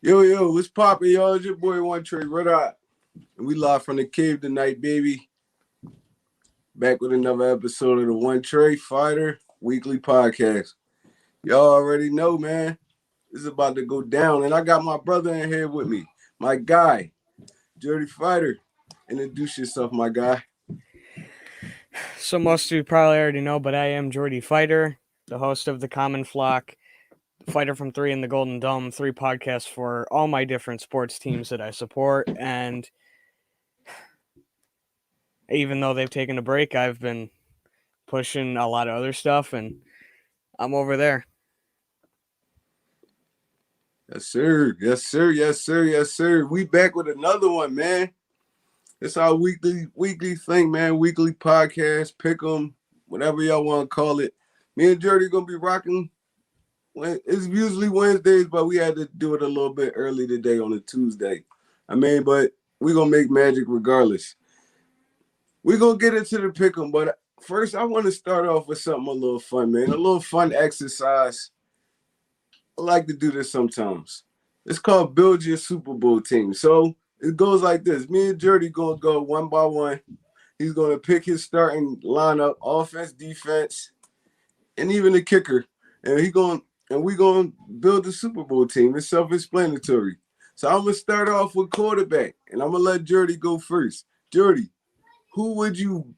Yo, what's poppin', y'all? It's your boy Onetre, what up? And we live from the cave tonight, baby. Back with another episode of the Onetre Fighter Weekly Podcast. Y'all already know, man. This is about to go down. And I got my brother in here with me. My guy, Dirty Fighter. Introduce yourself, my guy. So most of you probably already know, but I am Jordy Fighter, the host of The Common Flock, Fighter from 3 in the Golden Dome, 3 podcasts for all my different sports teams that I support. And even though they've taken a break, I've been pushing a lot of other stuff, and I'm over there. Yes, sir. Yes, sir. Yes, sir. Yes, sir. We back with another one, man. It's our weekly thing, man. Weekly podcast, Pickem, whatever y'all want to call it. Me and Jordy gonna be rocking. It's usually Wednesdays, but we had to do it a little bit early today on a Tuesday. But we're gonna make magic regardless. We're gonna get into the Pickem, but first I want to start off with something a little fun, man. A little fun exercise. I like to do this sometimes. It's called Build Your Super Bowl Team. So it goes like this. Me and Jordy gonna go one by one. He's gonna pick his starting lineup, offense, defense, and even the kicker. And we're gonna build the Super Bowl team. It's self-explanatory. So I'm gonna start off with quarterback, and I'm gonna let Jordy go first. Jordy, who would you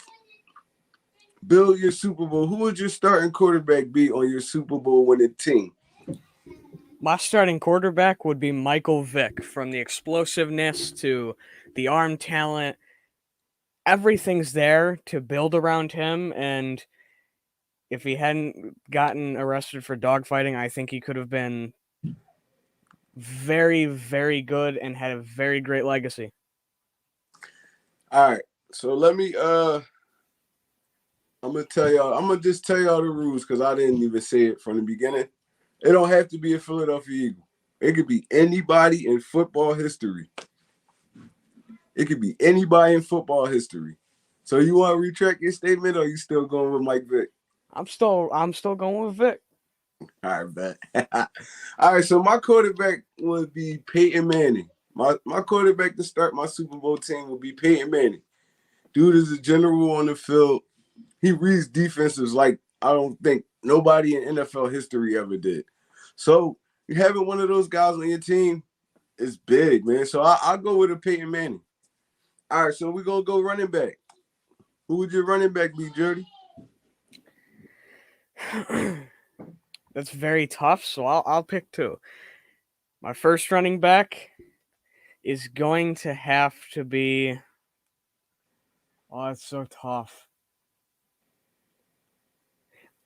build your Super Bowl? Who would your starting quarterback be on your Super Bowl winning team? My starting quarterback would be Michael Vick. From the explosiveness to the arm talent, everything's there to build around him. And if he hadn't gotten arrested for dogfighting, I think he could have been very, very good and had a very great legacy. All right. So let me I'm gonna just tell y'all the rules because I didn't even say it from the beginning. It don't have to be a Philadelphia Eagle. It could be anybody in football history. So you want to retract your statement, or you still going with Mike Vick? I'm still going with Vic. All right, bet. All right, so my quarterback would be Peyton Manning. My quarterback to start my Super Bowl team would be Peyton Manning. Dude is a general on the field. He reads defenses like I don't think nobody in NFL history ever did. So you having one of those guys on your team is big, man. So I'll go with a Peyton Manning. All right, so we're going to go running back. Who would your running back be, Jordy? That's very tough, so I'll pick 2. My first running back is going to have to be... Oh, it's so tough.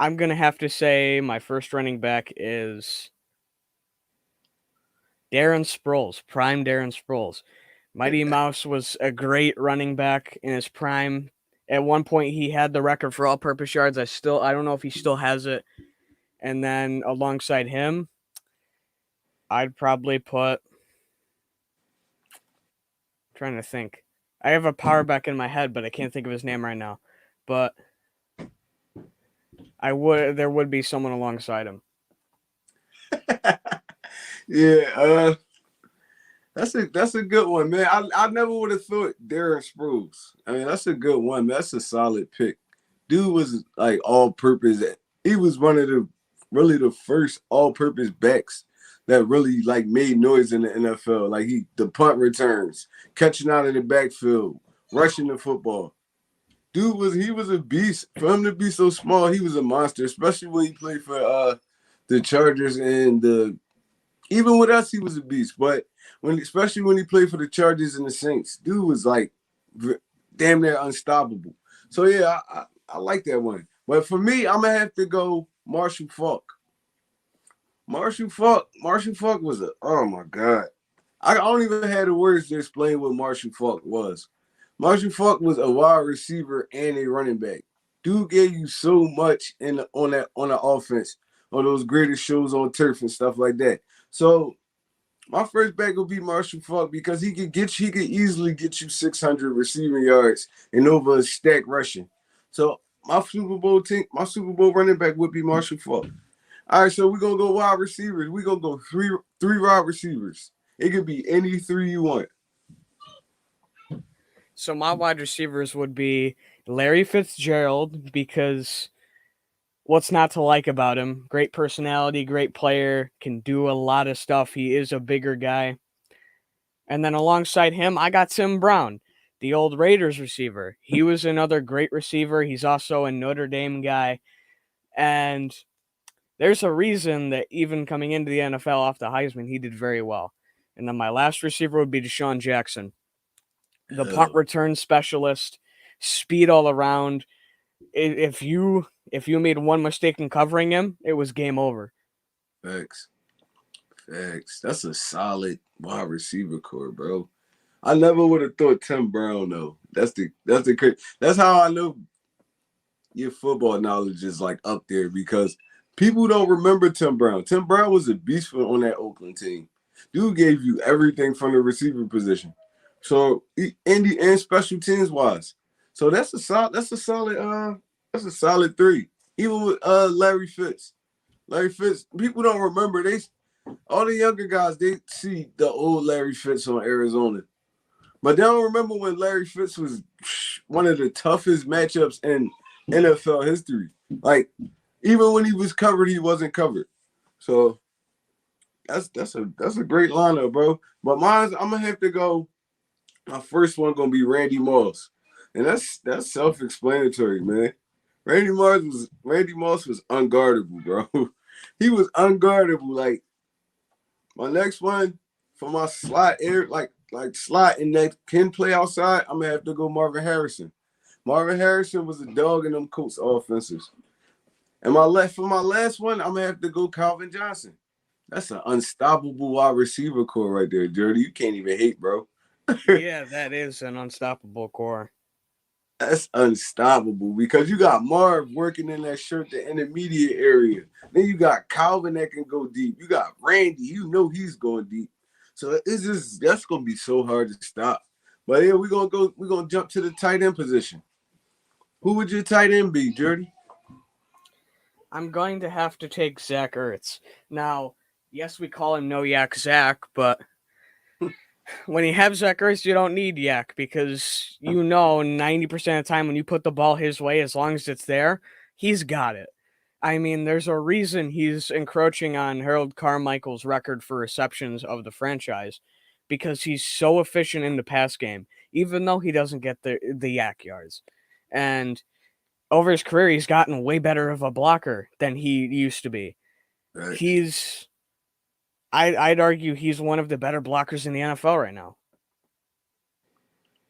I'm going to have to say my first running back is Darren Sproles, prime Darren Sproles. Mighty Mouse was a great running back in his prime. At one point, he had the record for all-purpose yards. I don't know if he still has it. And then alongside him, I'd probably put... I'm trying to think. I have a power back in my head, but I can't think of his name right now. But there would be someone alongside him. Yeah, that's a good one, man. I never would have thought Darren Spruce. I mean, that's a good one. That's a solid pick. Dude was like all-purpose. He was one of the first all-purpose backs that really like made noise in the NFL. Like the punt returns, catching out of the backfield, rushing the football. Dude was a beast. For him to be so small, he was a monster, especially when he played for the Chargers and even with us, he was a beast. But especially when he played for the Chargers and the Saints, dude was like damn near unstoppable. So yeah, I like that one. But for me, I'm gonna have to go Marshall Faulk. Marshall Faulk was oh my God. I don't even have the words to explain what Marshall Faulk was. Marshall Faulk was a wide receiver and a running back. Dude gave you so much on the offense, on those greatest shows on turf and stuff like that. So my first back would be Marshall Faulk because he could easily get you 600 receiving yards and over a stack rushing. So my Super Bowl running back would be Marshall Faulk. All right, so we're gonna go wide receivers. We're gonna go three wide receivers. It could be any three you want. So my wide receivers would be Larry Fitzgerald, because what's not to like about him? Great personality, great player, can do a lot of stuff. He is a bigger guy. And then alongside him, I got Tim Brown, the old Raiders receiver. He was another great receiver. He's also a Notre Dame guy. And there's a reason that even coming into the NFL off the Heisman, he did very well. And then my last receiver would be Desean Jackson, the punt return specialist, speed all around. If you made one mistake in covering him, it was game over. Facts. That's a solid wide receiver core, bro. I never would have thought Tim Brown though. That's how I know your football knowledge is like up there, because people don't remember Tim Brown. Tim Brown was a beast on that Oakland team. Dude gave you everything from the receiver position. So and special teams wise. So that's a solid three. Even with Larry Fitz. People don't remember. All the younger guys, they see the old Larry Fitz on Arizona. But they don't remember when Larry Fitz was one of the toughest matchups in NFL history. Like, even when he was covered, he wasn't covered. So that's a great lineup, bro. But I'm gonna have to go. My first one gonna be Randy Moss. And that's self-explanatory, man. Randy Moss was unguardable, bro. He was unguardable. Like, my next one for my slot air, like slot and that can play outside, I'm gonna have to go Marvin Harrison. Marvin Harrison was a dog in them Colts offenses. And for my last one, I'm gonna have to go Calvin Johnson. That's an unstoppable wide receiver core right there, Dirty. You can't even hate, bro. Yeah, that is an unstoppable core. That's unstoppable, because you got Marv working in that shirt, the intermediate area. Then you got Calvin that can go deep. You got Randy, he's going deep. So that's gonna be so hard to stop. But yeah, we're gonna jump to the tight end position. Who would your tight end be, Jordy? I'm going to have to take Zach Ertz. Now, yes, we call him No Yak Zach, but when you have Zach Ertz, you don't need Yak, because 90% of the time when you put the ball his way, as long as it's there, he's got it. I mean, there's a reason he's encroaching on Harold Carmichael's record for receptions of the franchise, because he's so efficient in the pass game, even though he doesn't get the Yak yards. And over his career, he's gotten way better of a blocker than he used to be. Right. I'd argue he's one of the better blockers in the NFL right now.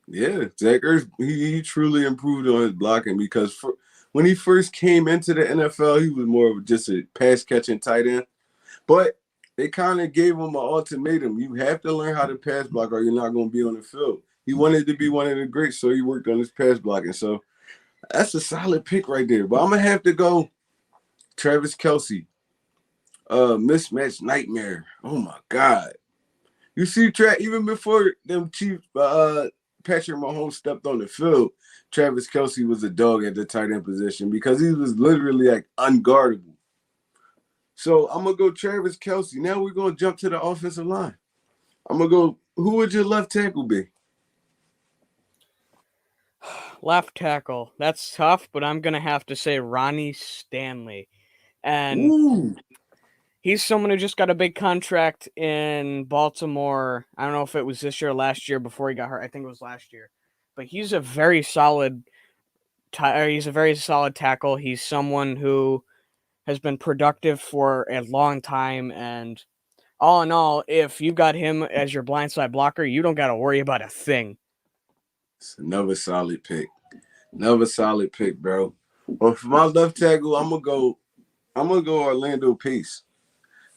Yeah, Zach Ertz, he truly improved on his blocking, because when he first came into the NFL, he was more of just a pass-catching tight end. But they kind of gave him an ultimatum. You have to learn how to pass block or you're not going to be on the field. He wanted to be one of the greats, so he worked on his pass blocking. So that's a solid pick right there. But I'm going to have to go Travis Kelsey. Mismatch nightmare. Oh, my God. You see, even before them Chiefs, Patrick Mahomes stepped on the field, Travis Kelsey was a dog at the tight end position, because he was literally like unguardable. So I'm going to go Travis Kelsey. Now we're going to jump to the offensive line. I'm going to go, who would your left tackle be? Left tackle. That's tough, but I'm going to have to say Ronnie Stanley. And Ooh. he's someone who just got a big contract in Baltimore. I don't know if it was this year or last year before he got hurt. I think it was last year. But he's a very solid tackle. He's someone who has been productive for a long time, and all in all, if you got him as your blindside blocker, you don't got to worry about a thing. It's another solid pick. Bro. Well, for my left tackle, I'm gonna go Orlando Pace.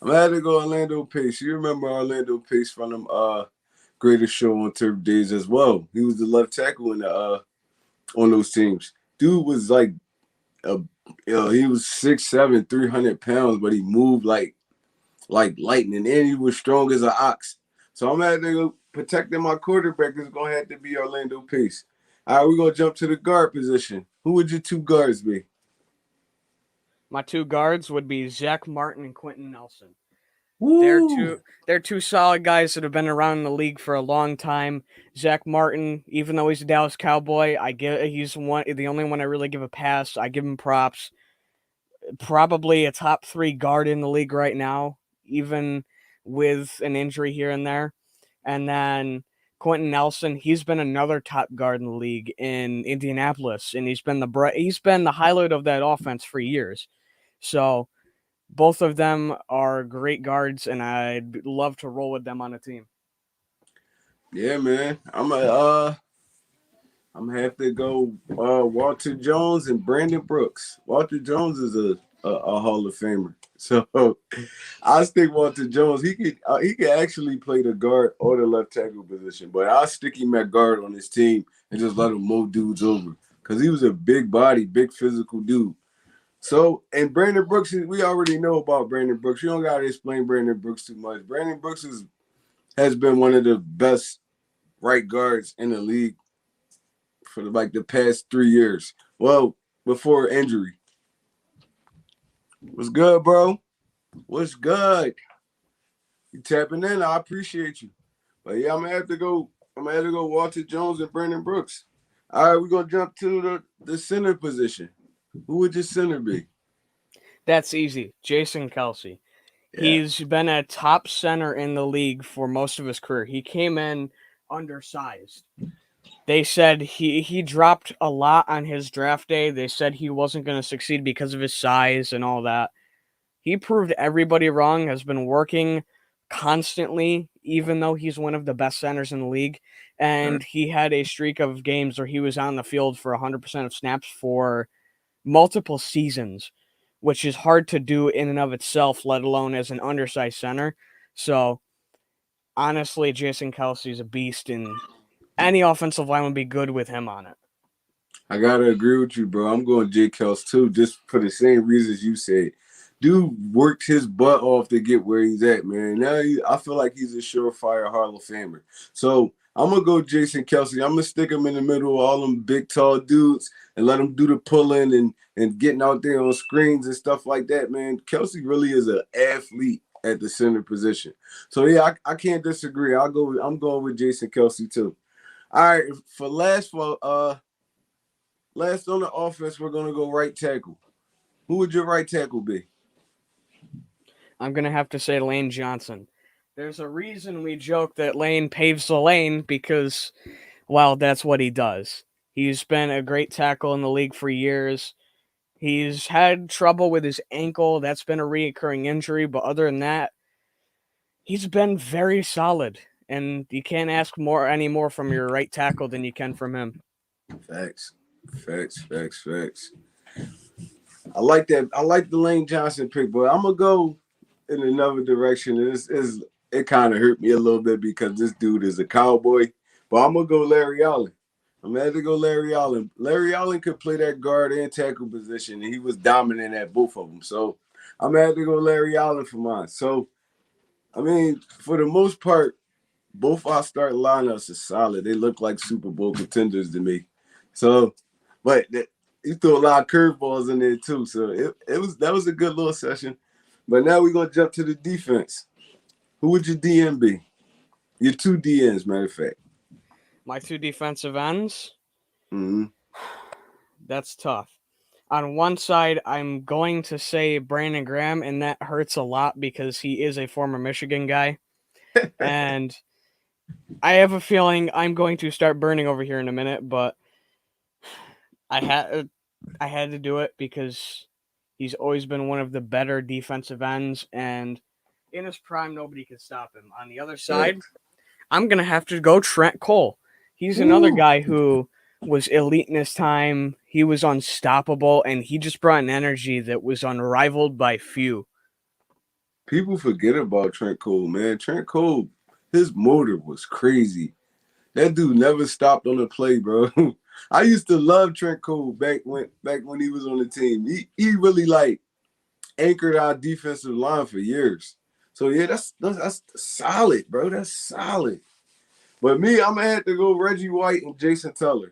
I'm gonna have to go Orlando Pace. You remember Orlando Pace from them Greatest Show on Turf days as well. He was the left tackle in the on those teams. Dude was like he was 6'7", 300 pounds, but he moved like lightning, and he was strong as an ox. So I'm gonna have to go protecting my quarterback is gonna have to be Orlando Pace. All right, we're gonna jump to the guard position. Who would your two guards be? My two guards would be Zach Martin and Quentin Nelson. They're Woo! two they're two solid guys that have been around the league for a long time. Zach Martin, even though he's a Dallas Cowboy, he's the only one I really give a pass. I give him props. Probably a top 3 guard in the league right now, even with an injury here and there. And then Quentin Nelson, he's been another top guard in the league in Indianapolis, and he's been the highlight of that offense for years. So both of them are great guards, and I'd love to roll with them on a team. Yeah, man. I'm gonna have to go Walter Jones and Brandon Brooks. Walter Jones is a Hall of Famer, so I'll stick Walter Jones. He could actually play the guard or the left tackle position, but I'll stick him at guard on his team and just let him mow dudes over because he was a big body, big physical dude. So, and Brandon Brooks, we already know about Brandon Brooks. You don't gotta explain Brandon Brooks too much. Brandon Brooks has been one of the best right guards in the league for like the past 3 years. Well, before injury. What's good, bro? What's good? You tapping in? I appreciate you. But yeah, I'm gonna have to go. Walter Jones and Brandon Brooks. All right, we're gonna jump to the center position. Who would your center be? That's easy. Jason Kelsey. Yeah. He's been a top center in the league for most of his career. He came in undersized. They said he dropped a lot on his draft day. They said he wasn't going to succeed because of his size and all that. He proved everybody wrong, has been working constantly, even though he's one of the best centers in the league. And he had a streak of games where he was on the field for 100% of snaps for multiple seasons, which is hard to do in and of itself, let alone as an undersized center. So, honestly, Jason Kelsey's a beast, and any offensive line would be good with him on it. I gotta agree with you, bro. I'm going J. Kels too, just for the same reasons you said. Dude worked his butt off to get where he's at, man. I feel like he's a surefire Hall of Famer. So I'm gonna go Jason Kelsey. I'm gonna stick him in the middle of all them big tall dudes and let him do the pulling and getting out there on screens and stuff like that, man. Kelsey really is an athlete at the center position. So yeah, I can't disagree. I'm going with Jason Kelsey too. All right, last on the offense, we're gonna go right tackle. Who would your right tackle be? I'm going to have to say Lane Johnson. There's a reason we joke that Lane paves the lane because, well, that's what he does. He's been a great tackle in the league for years. He's had trouble with his ankle. That's been a recurring injury, but other than that, he's been very solid. And you can't ask any more from your right tackle than you can from him. Facts. I like that. I like the Lane Johnson pick, but I'm gonna go in another direction. It kind of hurt me a little bit because this dude is a cowboy. But I'm gonna go Larry Allen. I'm gonna have to go Larry Allen. Larry Allen could play that guard and tackle position, and he was dominant at both of them. So I'm gonna have to go Larry Allen for mine. So I mean, for the most part, both our start lineups are solid. They look like Super Bowl contenders to me. So, but he threw a lot of curveballs in there too. So that was a good little session. But now we're gonna jump to the defense. Who would your DM be? Your two DNs, matter of fact. My two defensive ends? Mm-hmm. That's tough. On one side, I'm going to say Brandon Graham, and that hurts a lot because he is a former Michigan guy. And I have a feeling I'm going to start burning over here in a minute, but I had to do it because he's always been one of the better defensive ends, and in his prime, nobody can stop him. On the other side, I'm going to have to go Trent Cole. He's another guy who was elite in his time. He was unstoppable, and he just brought an energy that was unrivaled by few. People forget about Trent Cole, man. Trent Cole, his motor was crazy. That dude never stopped on the play, bro. I used to love Trent Cole back when he was on the team. He really like anchored our defensive line for years. So yeah, that's solid, bro. That's solid. But me, I'm gonna have to go Reggie White and Jason Teller.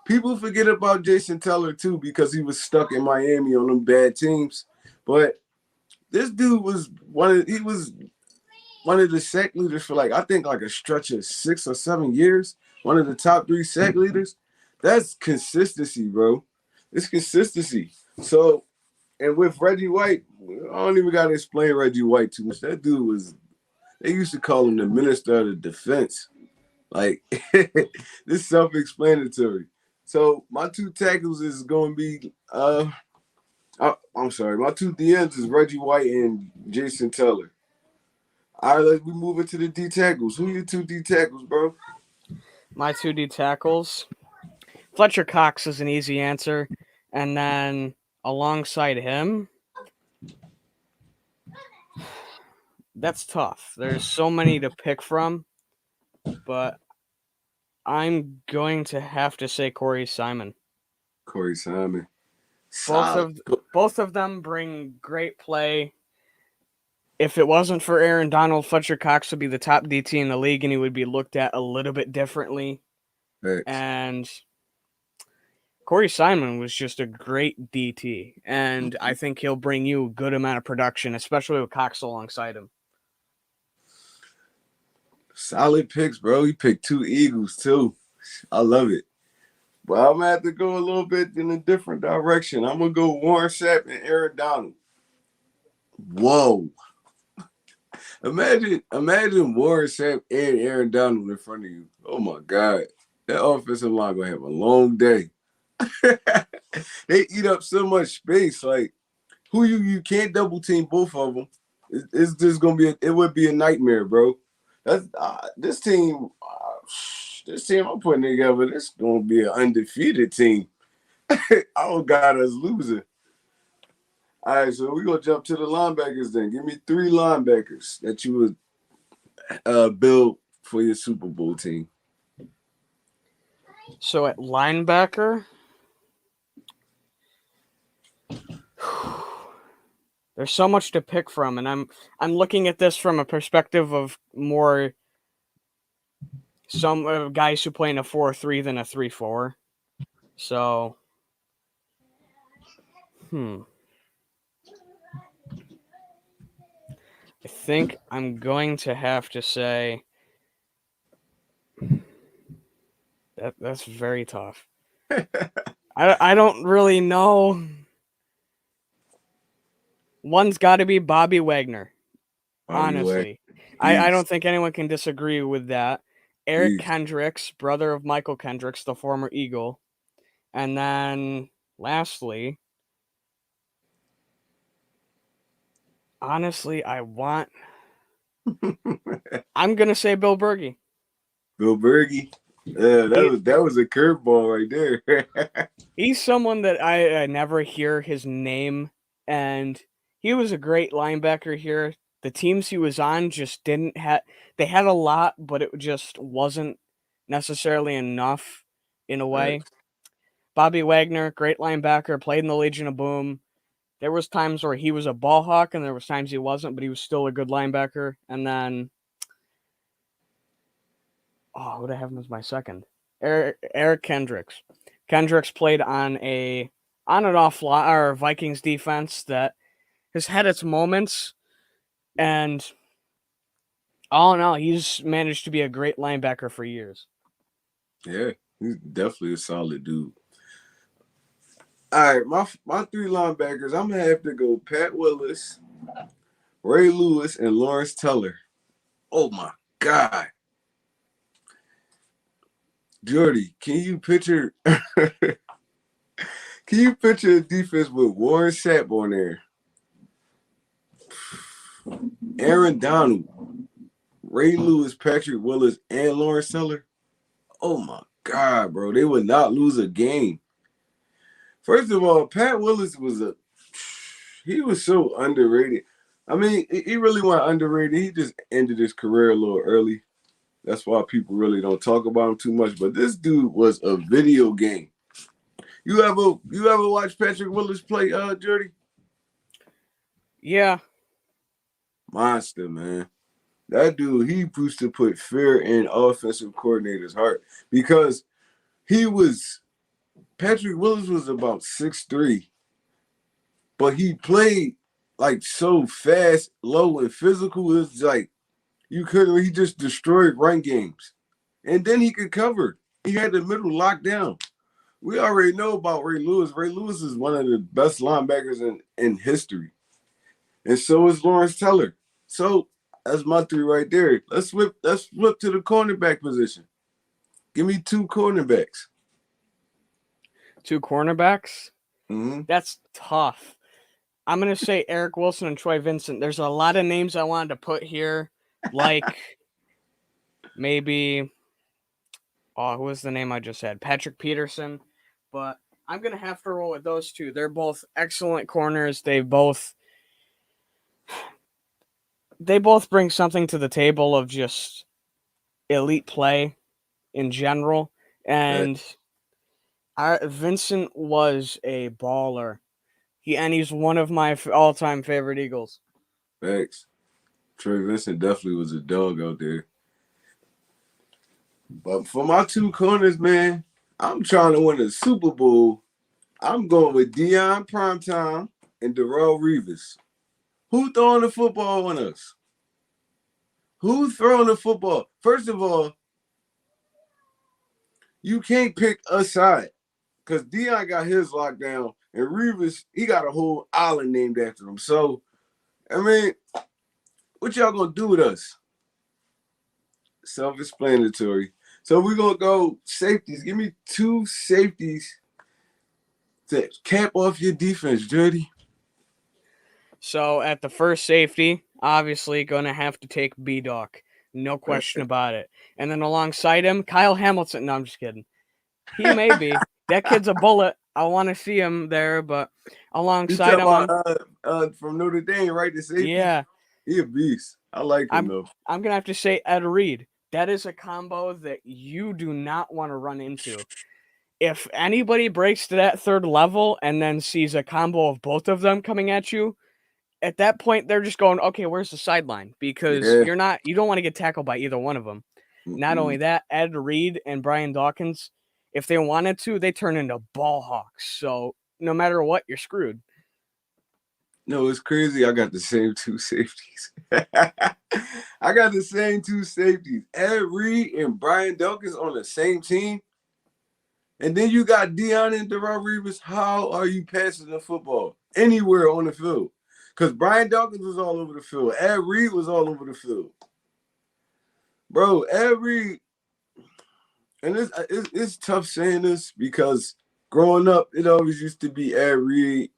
People forget about Jason Teller too because he was stuck in Miami on them bad teams. But This dude was one of the sack leaders for I think a stretch of 6 or 7 years. One of the top 3 sack leaders. That's consistency, bro. It's consistency. So, and with Reggie White, I don't even gotta explain Reggie White too much. That dude was. They used to call him the minister of the defense. Like this self-explanatory. So my 2 tackles is gonna be I'm sorry, my 2 DNs is Reggie White and Jason Teller. All right, we move into the D tackles. Who are your 2 D tackles, bro? My 2 D tackles. Fletcher Cox is an easy answer. And then alongside him, that's tough. There's so many to pick from, but I'm going to have to say Corey Simon. Corey Simon. Both of them bring great play. If it wasn't for Aaron Donald, Fletcher Cox would be the top DT in the league, and he would be looked at a little bit differently. Thanks. And Corey Simon was just a great DT, and I think he'll bring you a good amount of production, especially with Cox alongside him. Solid picks, bro. He picked 2 Eagles, too. I love it. But I'm going to have to go a little bit in a different direction. I'm going to go Warren Sapp and Aaron Donald. Whoa. Imagine Warren Sapp and Aaron Donald in front of you. Oh, my God. That offensive line going to have a long day. They eat up so much space. Like, who you can't double team both of them. It's just going to be, it would be a nightmare, bro. That's this team I'm putting together, this is going to be an undefeated team. I don't got us losing. All right, so we're going to jump to the linebackers then. Give me 3 linebackers that you would build for your Super Bowl team. So at linebacker, there's so much to pick from, and I'm looking at this from a perspective of more some guys who play in a 4-3 than a 3-4. So, I think I'm going to have to say that's very tough. I don't really know. One's got to be Bobby Wagner. Honestly, I don't think anyone can disagree with that. Eric Kendricks, brother of Michael Kendricks, the former Eagle. And then, lastly, honestly, I'm going to say Bill Berge. Bill Berge? Yeah, that was a curveball right there. He's someone that I never hear his name, and he was a great linebacker here. The teams he was on just didn't have – they had a lot, but it just wasn't necessarily enough in a way. Right. Bobby Wagner, great linebacker, played in the Legion of Boom. There was times where he was a ball hawk, and there was times he wasn't, but he was still a good linebacker. And then – who did I have him as my second? Eric Kendricks. Kendricks played on an off Vikings defense that has had its moments. And all in all, he's managed to be a great linebacker for years. Yeah, he's definitely a solid dude. All right, my 3 linebackers, I'm going to have to go Pat Willis, Ray Lewis, and Lawrence Teller. Oh, my God. Jordy, can you picture a defense with Warren Sapp on there? Aaron Donald, Ray Lewis, Patrick Willis, and Lawrence Teller. Oh my God, bro. They would not lose a game. First of all, Pat Willis he was so underrated. I mean, he really wasn't underrated. He just ended his career a little early. That's why people really don't talk about him too much. But this dude was a video game. You ever watch Patrick Willis play, Jordy? Yeah. Monster, man. That dude, he used to put fear in offensive coordinators' heart because Patrick Willis was about 6'3", but he played like so fast, low, and physical. It's like he just destroyed run games. And then he could cover. He had the middle locked down. We already know about Ray Lewis. Ray Lewis is one of the best linebackers in history. And so is Lawrence Taylor. So that's my three right there. Let's flip to the cornerback position. Give me two cornerbacks. Two cornerbacks? Mm-hmm. That's tough. I'm going to say Eric Wilson and Troy Vincent. There's a lot of names I wanted to put here, like maybe, who was the name I just said? Patrick Peterson. But I'm going to have to roll with those two. They're both excellent corners. They both bring something to the table of just elite play in general. And Vincent was a baller. He's one of my all-time favorite Eagles. Thanks. Troy Vincent definitely was a dog out there. But for my two corners, man, I'm trying to win a Super Bowl. I'm going with Deion Primetime and Darrelle Revis. Who throwing the football on us? Who throwing the football? First of all, you can't pick a side because Deion got his locked down and Revis, he got a whole island named after him. So, I mean, what y'all going to do with us? Self-explanatory. So we're going to go safeties. Give me two safeties to cap off your defense, Dirty. So at the first safety, obviously going to have to take B-Doc. No question about it. And then alongside him, Kyle Hamilton. No, I'm just kidding. He may be. That kid's a bullet. I want to see him there, but alongside him. From Notre Dame, right? The safety? Yeah. He a beast. I like him, though. I'm going to have to say Ed Reed. That is a combo that you do not want to run into. If anybody breaks to that third level and then sees a combo of both of them coming at you, at that point, they're just going, okay, where's the sideline? Because you don't want to get tackled by either one of them. Mm-hmm. Not only that, Ed Reed and Brian Dawkins, if they wanted to, they turn into ball hawks. So no matter what, you're screwed. No, it's crazy. I got the same two safeties. I got the same two safeties. Ed Reed and Brian Dawkins on the same team. And then you got Deion and Darrelle Revis. How are you passing the football anywhere on the field? Because Brian Dawkins was all over the field. Ed Reed was all over the field. Bro, Ed Reed, and it's tough saying this because growing up, it always used to be Ed Reed,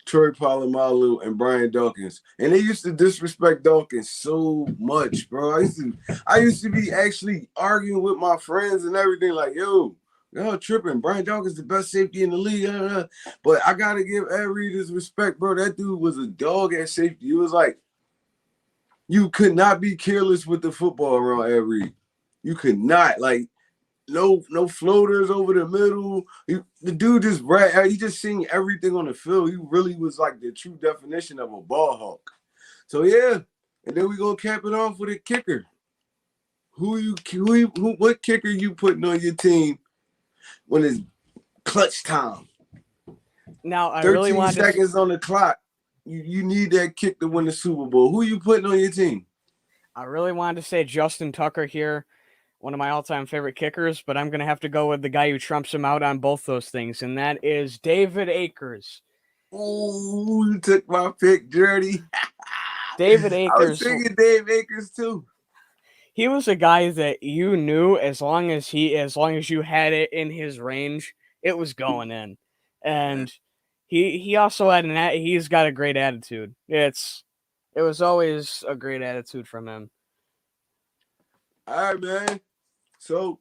Troy Polamalu, and Brian Dawkins. And they used to disrespect Dawkins so much, bro. I used to be actually arguing with my friends and everything like, yo, y'all tripping. Brian Dawkins the best safety in the league. But I got to give Ed Reed his respect, bro. That dude was a dog at safety. It was like, you could not be careless with the football around Ed Reed. You could not. Like, no floaters over the middle. The dude just he just seen everything on the field. He really was like the true definition of a ball hawk. So yeah, and then we gonna cap it off with a kicker. What kicker you putting on your team when it's clutch time? Now I 13 really want seconds on the clock. You need that kick to win the Super Bowl. Who you putting on your team? I really wanted to say Justin Tucker here. One of my all-time favorite kickers, but I'm going to have to go with the guy who trumps him out on both those things, and that is David Akers. Oh, you took my pick, Dirty. David Akers. I was thinking Dave Akers, too. He was a guy that you knew as long as you had it in his range, it was going in. And he also he's got a great attitude. It was always a great attitude from him. All right, man. So,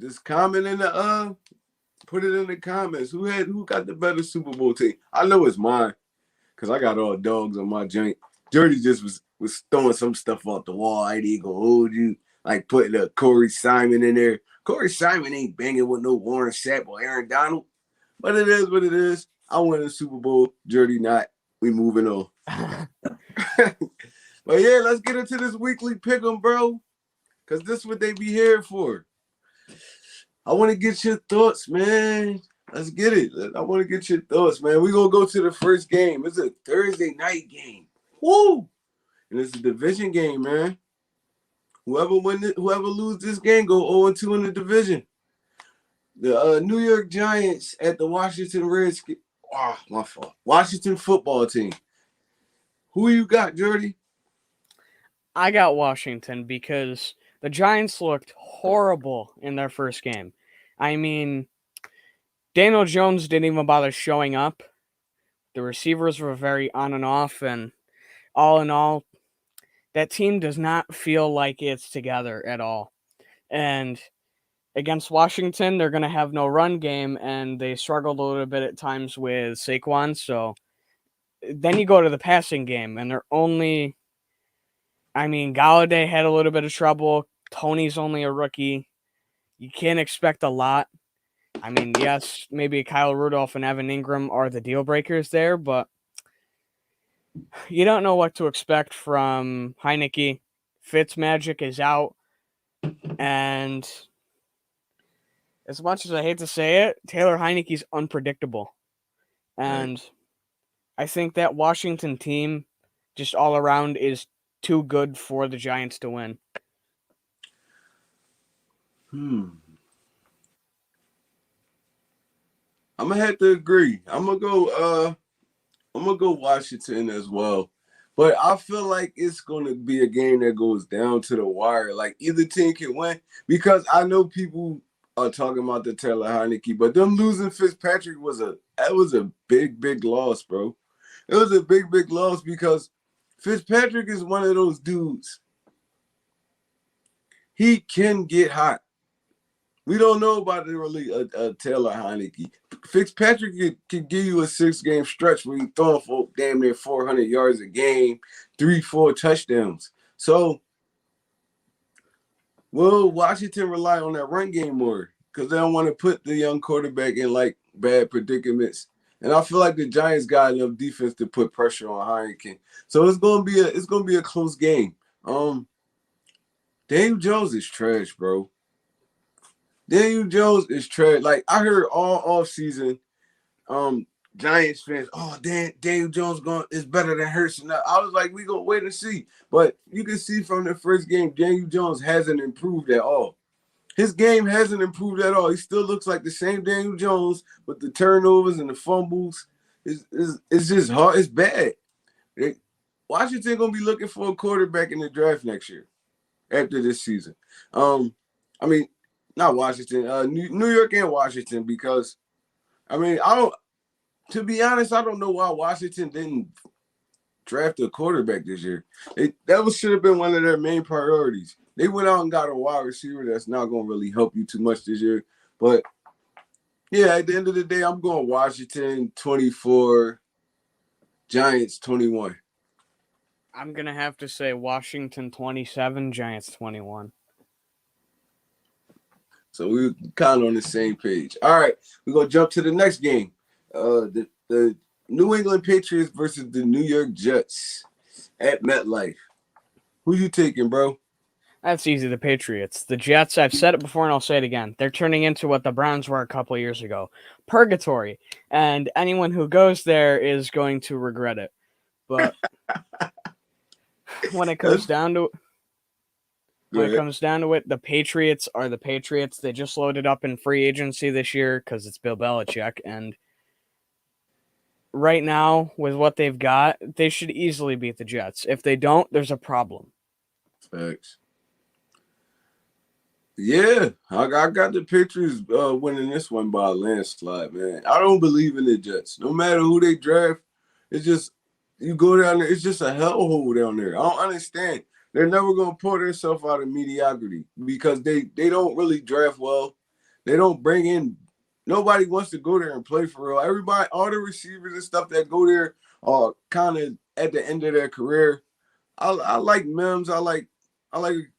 just comment in the put it in the comments. Who got the better Super Bowl team? I know it's mine, because I got all dogs on my joint. Dirty just was throwing some stuff off the wall. I ain't gonna hold you. Like putting a Corey Simon in there. Corey Simon ain't banging with no Warren Sapp or Aaron Donald. But it is what it is. I win the Super Bowl. Dirty not. We moving on. But yeah, let's get into this weekly Pickem, bro. Because this is what they be here for. I want to get your thoughts, man. Let's get it. I want to get your thoughts, man. We're going to go to the first game. It's a Thursday night game. Woo! And it's a division game, man. Whoever lose this game go 0-2 in the division. The New York Giants at the Washington Redskins. Oh, my fault. Washington football team. Who you got, Jordy? I got Washington because the Giants looked horrible in their first game. I mean, Daniel Jones didn't even bother showing up. The receivers were very on and off, and all in all, that team does not feel like it's together at all. And against Washington, they're going to have no run game, and they struggled a little bit at times with Saquon. So then you go to the passing game, and they're only... I mean, Galladay had a little bit of trouble. Tony's only a rookie. You can't expect a lot. I mean, yes, maybe Kyle Rudolph and Evan Ingram are the deal breakers there, but you don't know what to expect from Heineke. Fitzmagic is out, and as much as I hate to say it, Taylor Heineke's unpredictable. And I think that Washington team, just all around, is too good for the Giants to win. I'm gonna have to agree. I'm gonna go Washington as well. But I feel like it's gonna be a game that goes down to the wire. Like either team can win because I know people are talking about the Taylor Heineke, but them losing Fitzpatrick was a big loss, bro. It was a big loss because Fitzpatrick is one of those dudes. He can get hot. We don't know about the Taylor Heineke. Fitzpatrick can give you a 6-game stretch where he's throwing for damn near 400 yards a game, 3-4 touchdowns. So, will Washington rely on that run game more? Because they don't want to put the young quarterback in like bad predicaments. And I feel like the Giants got enough defense to put pressure on Heineken. So it's gonna be a close game. Daniel Jones is trash, bro. Daniel Jones is trash. Like I heard all offseason, Giants fans, Daniel Jones is better than Hurts. And I was like, we gonna wait and see. But you can see from the first game, Daniel Jones hasn't improved at all. His game hasn't improved at all. He still looks like the same Daniel Jones with the turnovers and the fumbles. It's just hard. It's bad. Washington gonna be looking for a quarterback in the draft next year after this season. I mean, not Washington, New York and Washington, because to be honest, I don't know why Washington didn't draft a quarterback this year. That should have been one of their main priorities. They went out and got a wide receiver that's not going to really help you too much this year. But, yeah, at the end of the day, I'm going Washington 24, Giants 21. I'm going to have to say Washington 27, Giants 21. So we're kind of on the same page. All right, we're going to jump to the next game. The New England Patriots versus the New York Jets at MetLife. Who you taking, bro? That's easy, the Patriots. The Jets, I've said it before and I'll say it again. They're turning into what the Browns were a couple of years ago. Purgatory. And anyone who goes there is going to regret it. But when it comes down to it, the Patriots are the Patriots. They just loaded up in free agency this year because it's Bill Belichick. And right now, with what they've got, they should easily beat the Jets. If they don't, there's a problem. Facts. Yeah, I got the Patriots winning this one by a landslide, man. I don't believe in the Jets. No matter who they draft, it's just you go down there. It's just a hellhole down there. I don't understand. They're never gonna pour themselves out of mediocrity because they don't really draft well. They don't bring in. Nobody wants to go there and play for real. Everybody, all the receivers and stuff that go there are kind of at the end of their career. I like Mims. I like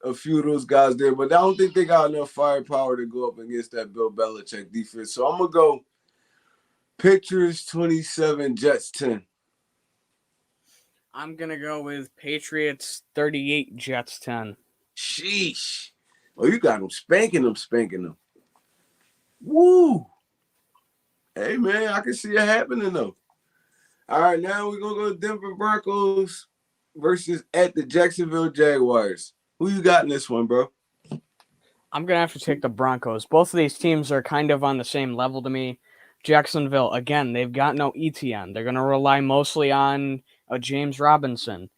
a few of those guys there, but I don't think they got enough firepower to go up against that Bill Belichick defense. So I'm going to go Patriots 27, Jets 10. I'm going to go with Patriots 38, Jets 10. Sheesh. Oh, you got them spanking them. Woo. Hey, man, I can see it happening, though. All right, now we're going to go Denver Broncos versus at the Jacksonville Jaguars. Who you got in this one, bro? I'm going to have to take the Broncos. Both of these teams are kind of on the same level to me. Jacksonville, again, they've got no ETN. They're going to rely mostly on James Robinson.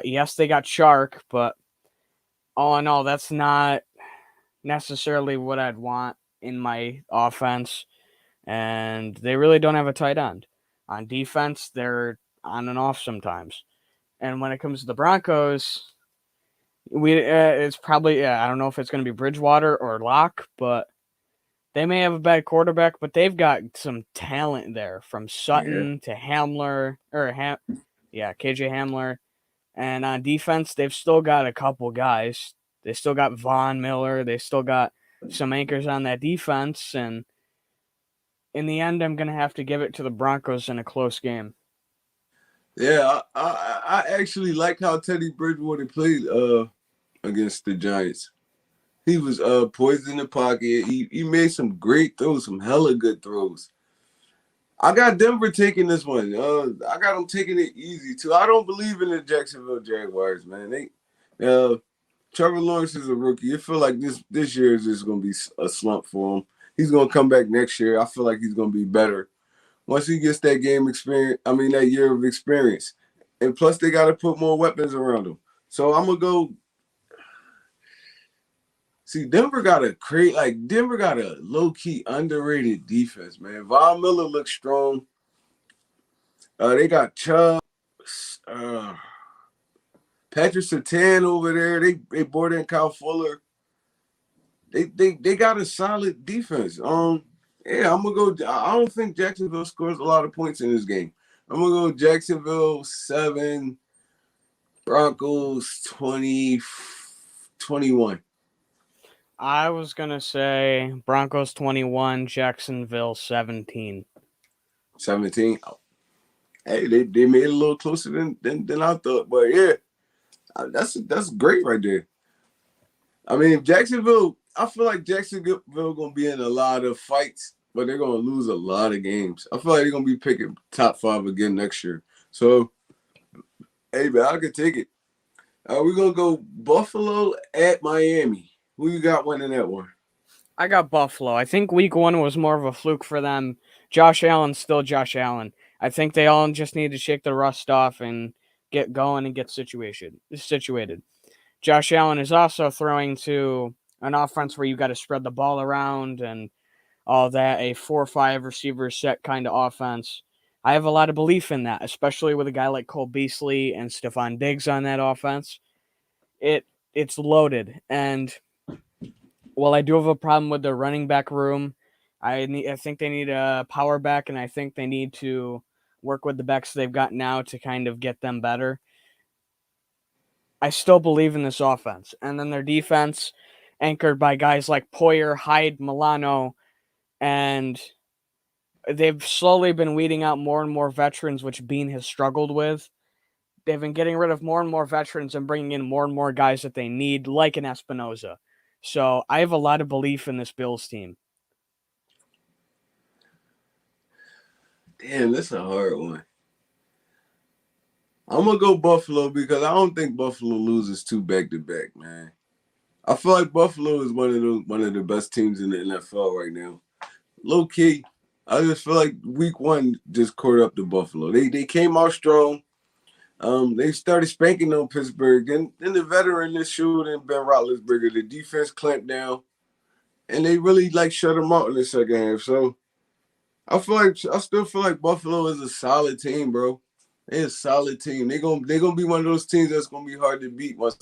Yes, they got Shark, but all in all, that's not necessarily what I'd want in my offense. And they really don't have a tight end. On defense, they're on and off sometimes. And when it comes to the Broncos, it's probably I don't know if it's going to be Bridgewater or Locke, but they may have a bad quarterback, but they've got some talent there from Sutton to Hamler KJ Hamler, and on defense they've still got a couple guys. They still got Von Miller. They still got some anchors on that defense, and in the end, I'm going to have to give it to the Broncos in a close game. Yeah, I actually like how Teddy Bridgewater played against the Giants. He was poised in the pocket. He made some great throws, some hella good throws. I got Denver taking this one. I got them taking it easy too. I don't believe in the Jacksonville Jaguars, man. Trevor Lawrence is a rookie. I feel like this year is just going to be a slump for him. He's going to come back next year. I feel like he's going to be better once he gets that game experience. I mean, that year of experience. And plus, they got to put more weapons around him. So I'm going to go. See, Denver got a low-key underrated defense, man. Von Miller looks strong. They got Chubb, Patrick Surtain over there. They brought in Kyle Fuller. They got a solid defense. Yeah, I'm gonna go. I don't think Jacksonville scores a lot of points in this game. I'm gonna go Jacksonville 7, Broncos 21. I was going to say Broncos 21, Jacksonville 17. 17. Hey, they made it a little closer than I thought. But yeah, that's great right there. I mean, I feel like Jacksonville gonna be in a lot of fights, but they're gonna lose a lot of games. I feel like they're gonna be picking top 5 again next year. So, hey, man, I could take it. We're gonna go Buffalo at Miami. Who you got winning that one? I got Buffalo. I think week 1 was more of a fluke for them. Josh Allen's still Josh Allen. I think they all just need to shake the rust off and get going and get situated. Josh Allen is also throwing to an offense where you got to spread the ball around and all that, a 4-5 receiver set kind of offense. I have a lot of belief in that, especially with a guy like Cole Beasley and Stephon Diggs on that offense. It's loaded, and while I do have a problem with their running back room, I think they need a power back, and I think they need to work with the backs they've got now to kind of get them better. I still believe in this offense. And then their defense, anchored by guys like Poyer, Hyde, Milano, and they've slowly been weeding out more and more veterans, which Bean has struggled with. They've been getting rid of more and more veterans and bringing in more and more guys that they need, like an Espinoza. So I have a lot of belief in this Bills team. Damn, that's a hard one. I'm gonna go Buffalo because I don't think Buffalo loses 2 back-to-back, man. I feel like Buffalo is one of the best teams in the NFL right now. Low key, I just feel like week 1 just caught up to Buffalo. They came out strong. They started spanking on Pittsburgh. Then the veteran issue and Ben Roethlisberger, the defense clamped down, and they really shut them out in the second half. So I still feel like Buffalo is a solid team, bro. They're a solid team. They're gonna be one of those teams that's gonna be hard to beat once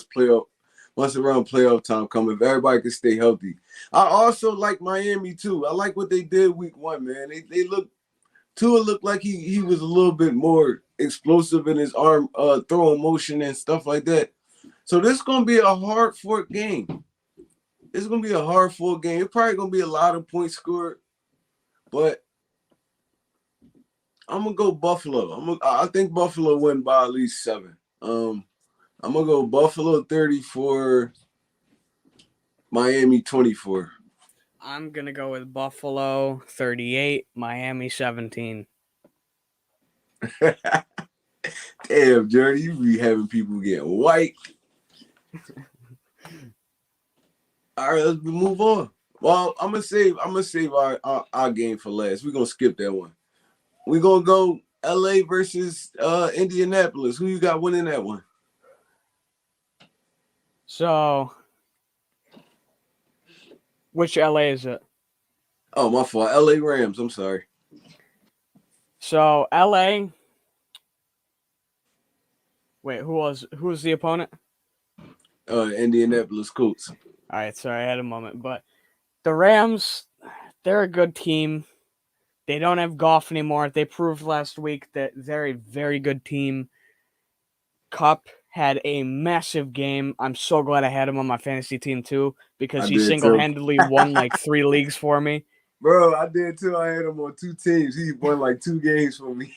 around playoff time come, if everybody can stay healthy. I also like Miami too. I like what they did week 1, man. Tua looked like he was a little bit more explosive in his arm throwing motion and stuff like that. So this is gonna be a hard-fought game. It's gonna be a hard-fought game. It's probably gonna be a lot of points scored, but I'm gonna go Buffalo. I think Buffalo win by at least 7. I'm gonna go Buffalo 34, Miami 24. I'm going to go with Buffalo 38, Miami 17. Damn, Jerry, you be having people get white. All right, let's move on. Well, I'm gonna save our game for last. We're gonna skip that one. We're gonna go LA versus Indianapolis. Who you got winning that one? So, which LA is it? Oh, my fault. LA Rams. I'm sorry. So, LA. Wait, who was the opponent? Indianapolis Colts. All right, sorry, I had a moment, but the Rams, they're a good team. They don't have Goff anymore. They proved last week that they're a very good team. Kupp had a massive game. I'm so glad I had him on my fantasy team too, because he single-handedly won like 3 leagues for me. Bro, I did too. I had him on 2 teams. He won like 2 games for me.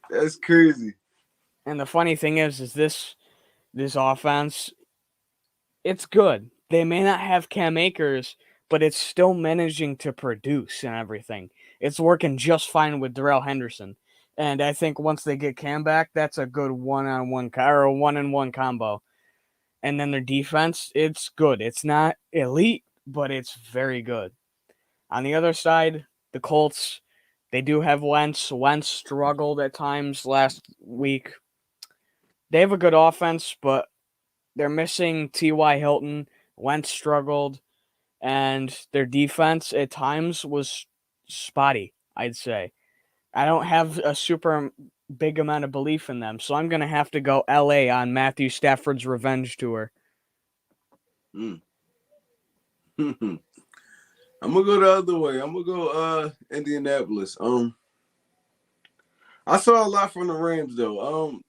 That's crazy. And the funny thing is this offense, it's good. They may not have Cam Akers, but it's still managing to produce and everything. It's working just fine with Darrell Henderson. And I think once they get Cam back, that's a good one-on-one or a one-on-one combo. And then their defense, it's good. It's not elite, but it's very good. On the other side, the Colts, they do have Wentz. Wentz struggled at times last week. They have a good offense, but they're missing T.Y. Hilton. Wentz struggled. And their defense at times was spotty, I'd say. I don't have a super big amount of belief in them, so I'm going to have to go L.A. on Matthew Stafford's revenge tour. I'm going to go the other way. I'm going to go Indianapolis. I saw a lot from the Rams, though.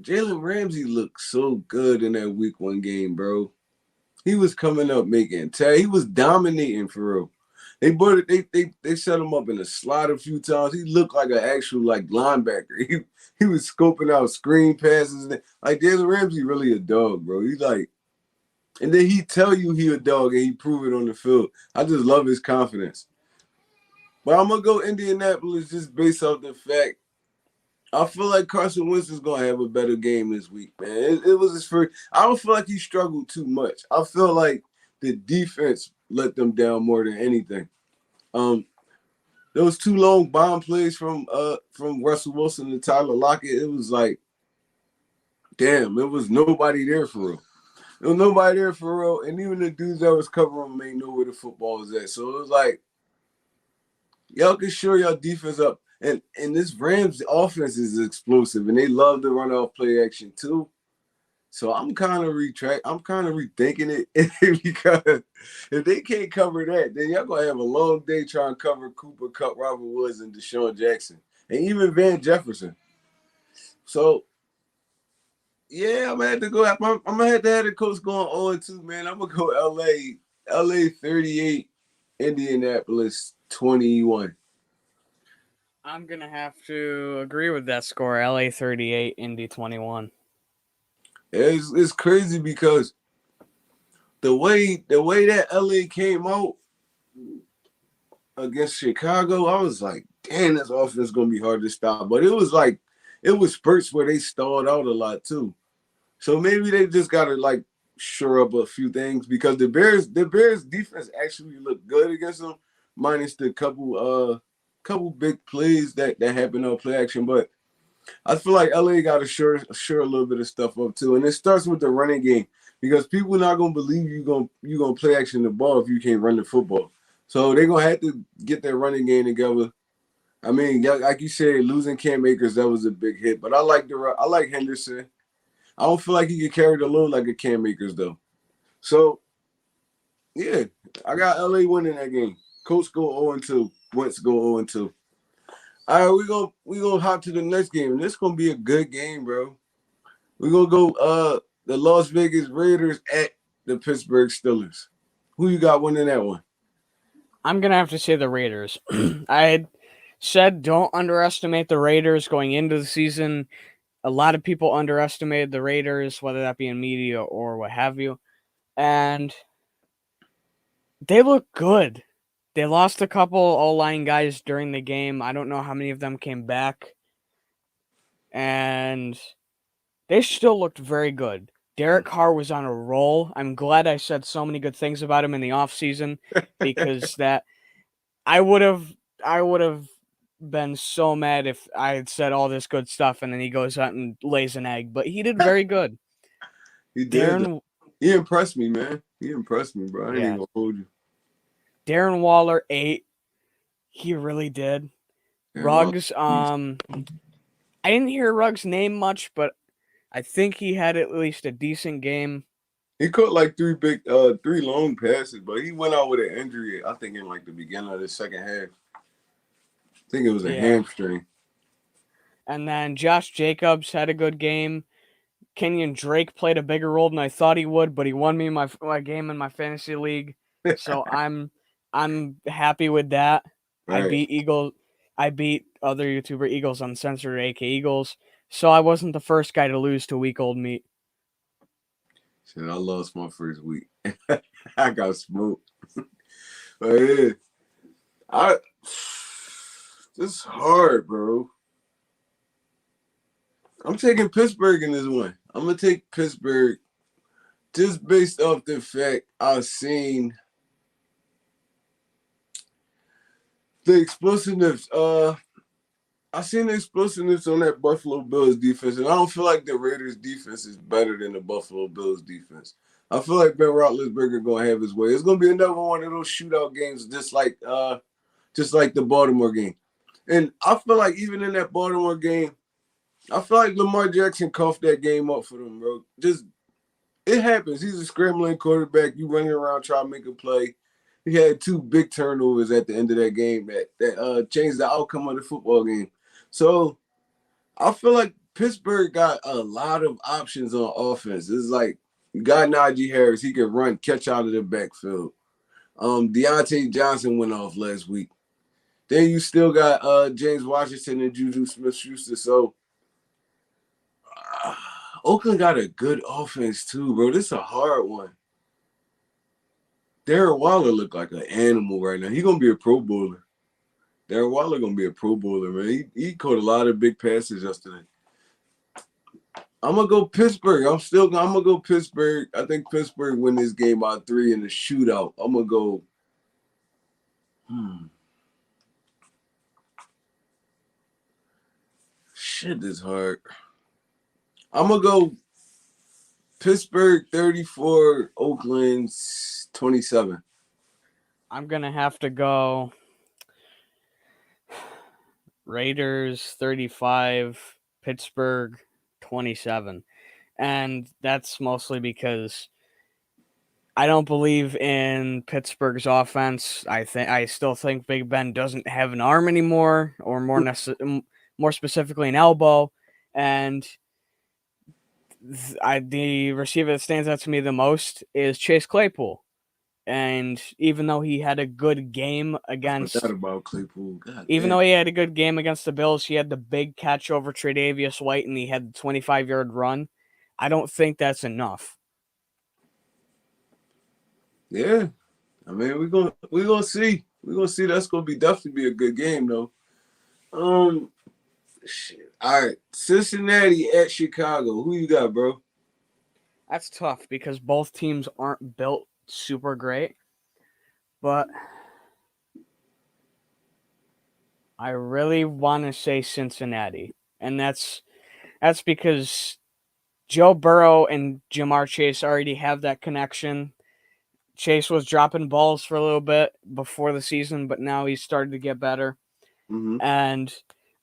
Jalen Ramsey looked so good in that week 1 game, bro. He was coming up making tag. He was dominating for real. They set him up in a slot a few times. He looked like an actual like linebacker. He was scoping out screen passes. Like Jalen Ramsey really a dog, bro. He's like, and then he tell you he a dog and he prove it on the field. I just love his confidence. But I'm gonna go Indianapolis just based off the fact I feel like Carson Wentz is gonna have a better game this week, man. It was his first. I don't feel like he struggled too much. I feel like the defense let them down more than anything. Those 2 long bomb plays from Russell Wilson to Tyler Lockett, it was like, damn, it was nobody there for real. There was nobody there for real, and even the dudes that was covering them ain't know where the football was at. So it was like, y'all can shore y'all defense up. And this Rams offense is explosive, and they love to run off play action too. So I'm kind of rethinking it because if they can't cover that, then y'all gonna have a long day trying to cover Cooper Kupp, Robert Woods, and Desean Jackson, and even Van Jefferson. So yeah, I'm gonna have to go. I'm gonna have to have the coach going 0-2, man. I'm gonna go LA 38, Indianapolis 21. I'm going to have to agree with that score. LA 38, Indy 21. It's crazy because the way that LA came out against Chicago, I was like, damn, this offense is gonna be hard to stop. But it was spurts where they stalled out a lot too. So maybe they just gotta like shore up a few things because the Bears defense actually looked good against them, minus the couple big plays that happened on play action. But I feel like LA got to shore a little bit of stuff up too, and it starts with the running game because people not gonna believe you gonna play action the ball if you can't run the football. So they're gonna have to get their running game together. I mean, like you said, losing Cam Akers, that was a big hit, but I like Henderson. I don't feel like he could carry the load like a Cam Akers though. So yeah, I got LA winning that game. Colts go 0-2. Wentz go 0-2. All right, we gonna hop to the next game. This gonna be a good game, bro. We're gonna go the Las Vegas Raiders at the Pittsburgh Steelers. Who you got winning that one? I'm going to have to say the Raiders. I had said don't underestimate the Raiders going into the season. A lot of people underestimated the Raiders, whether that be in media or what have you. And They look good. They lost a couple O-line guys during the game. I don't know how many of them came back. And they still looked very good. Derek Carr was on a roll. I'm glad I said so many good things about him in the offseason because that I would have been so mad if I had said all this good stuff and then he goes out and lays an egg. But he did very good. He did. Darren He impressed me, man. He impressed me, bro. I ain't even yeah. gonna hold you. Darren Waller ate. He really did. And well, Ruggs, I didn't hear Ruggs' name much, but I think he had at least a decent game. he caught like three long passes, but he went out with an injury. I think in like the beginning of the second half. I think it was a Yeah. hamstring. And then Josh Jacobs had a good game. Kenyon Drake played a bigger role than I thought he would, but he won me my game in my fantasy league. So I'm happy with that. Right. I beat other YouTuber Eagles Uncensored, aka Eagles. So I wasn't the first guy to lose to week old meat. Shit, I lost my first week. I got smoked. But yeah, this is hard, bro. I'm taking Pittsburgh in this one. I'm gonna take Pittsburgh just based off the fact I've seen the explosiveness. I seen the explosiveness on that Buffalo Bills defense, and I don't feel like the Raiders defense is better than the Buffalo Bills defense. I feel like Ben Roethlisberger gonna have his way. It's gonna be another one of those shootout games, just like the Baltimore game. And I feel like even in that Baltimore game, I feel like Lamar Jackson coughed that game up for them, bro. Just it happens. He's a scrambling quarterback. You running around trying to make a play. He had two big turnovers at the end of that game that changed the outcome of the football game. So I feel like Pittsburgh got a lot of options on offense. It's like you got Najee Harris. He can run, catch out of the backfield. Deontay Johnson went off last week. Then you still got James Washington and Juju Smith-Schuster. So Oakland got a good offense too, bro. This is a hard one. Darren Waller looked like an animal right now. He's gonna be a Pro Bowler. Darren Waller gonna be a Pro Bowler, man. He caught a lot of big passes yesterday. I'm gonna go Pittsburgh. I'm gonna go Pittsburgh. I think Pittsburgh win this game by 3 in the shootout. I'm gonna go. Shit, this hard. I'm gonna go Pittsburgh 34, Oakland 27. I'm gonna have to go Raiders 35, Pittsburgh 27. And that's mostly because I don't believe in Pittsburgh's offense. I still think Big Ben doesn't have an arm anymore, or more specifically an elbow. And the receiver that stands out to me the most is Chase Claypool. And even though he had a good game against, Forgot about Claypool. God even damn. though he had a good game against the Bills, he had the big catch over Tre'Davious White, and he had the 25-yard run. I don't think that's enough. Yeah, I mean we're gonna see. We're gonna see. That's gonna definitely be a good game though. Shit. All right, Cincinnati at Chicago. Who you got, bro? That's tough because both teams aren't built super great. But I really want to say Cincinnati. And that's because Joe Burrow and Jamar Chase already have that connection. Chase was dropping balls for a little bit before the season, but now he's started to get better. Mm-hmm. And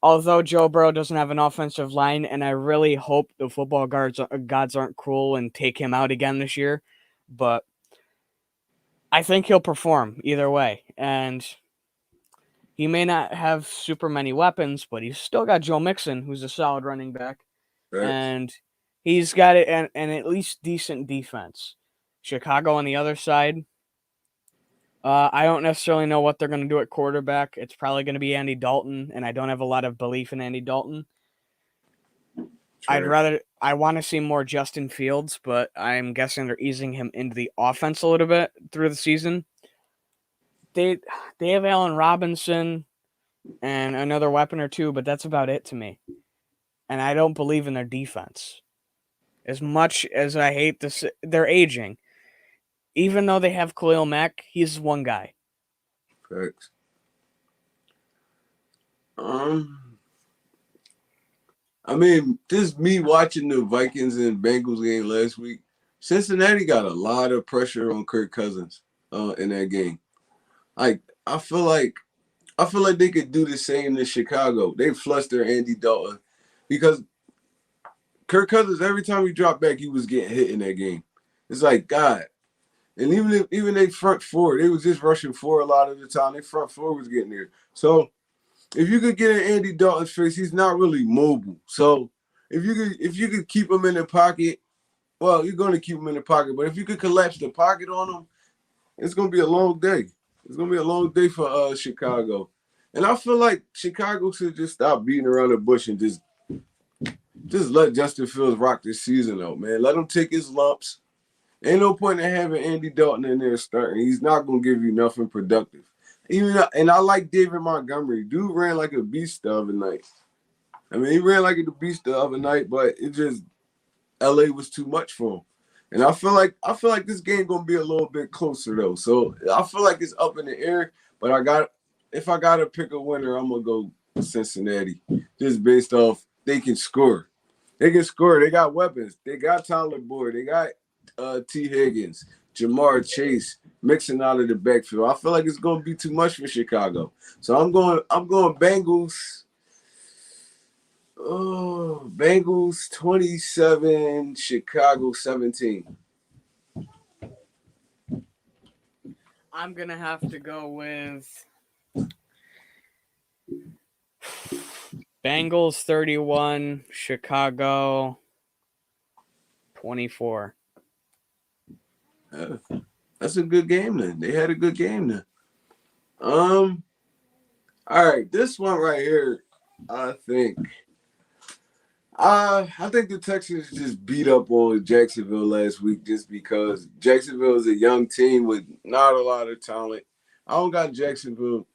although Joe Burrow doesn't have an offensive line, and I really hope the football gods aren't cruel and take him out again this year, but I think he'll perform either way. And he may not have super many weapons, but he's still got Joe Mixon, who's a solid running back. Facts. And he's got an at least decent defense. Chicago on the other side, I don't necessarily know what they're going to do at quarterback. It's probably going to be Andy Dalton, and I don't have a lot of belief in Andy Dalton. I want to see more Justin Fields, but I'm guessing they're easing him into the offense a little bit through the season. they have Allen Robinson and another weapon or two, but that's about it to me. And I don't believe in their defense. As much as I hate this, they're aging. Even though they have Khalil Mack, he's one guy. Facts. I mean, just me watching the Vikings and Bengals game last week. Cincinnati got a lot of pressure on Kirk Cousins in that game. Like I feel like they could do the same in Chicago. They flushed their Andy Dalton because Kirk Cousins, every time he dropped back, he was getting hit in that game. It's like, God. And even they front four, they was just rushing four a lot of the time. Their front four was getting there. So if you could get in Andy Dalton's face, he's not really mobile. So if you could keep him in the pocket, well, you're going to keep him in the pocket. But if you could collapse the pocket on him, it's going to be a long day. It's going to be a long day for Chicago. And I feel like Chicago should just stop beating around the bush and just let Justin Fields rock this season out, man. Let him take his lumps. Ain't no point in having Andy Dalton in there starting. He's not going to give you nothing productive. And I like David Montgomery. Dude ran like a beast the other night. I mean, he ran like a beast the other night, but it just LA was too much for him. And I feel like this game gonna be a little bit closer though. So I feel like it's up in the air. But if I gotta pick a winner, I'm gonna go Cincinnati. Just based off they can score. They can score. They got weapons. They got Tyler Boyd. They got T. Higgins, Jamar Chase mixing out of the backfield. I feel like it's gonna be too much for Chicago. So I'm going Bengals. Oh, Bengals 27, Chicago 17. I'm going to have to go with Bengals 31, Chicago 24. That's a good game then. They had a good game then. All right, this one right here, I think the Texans just beat up on Jacksonville last week just because Jacksonville is a young team with not a lot of talent. I don't got Jacksonville.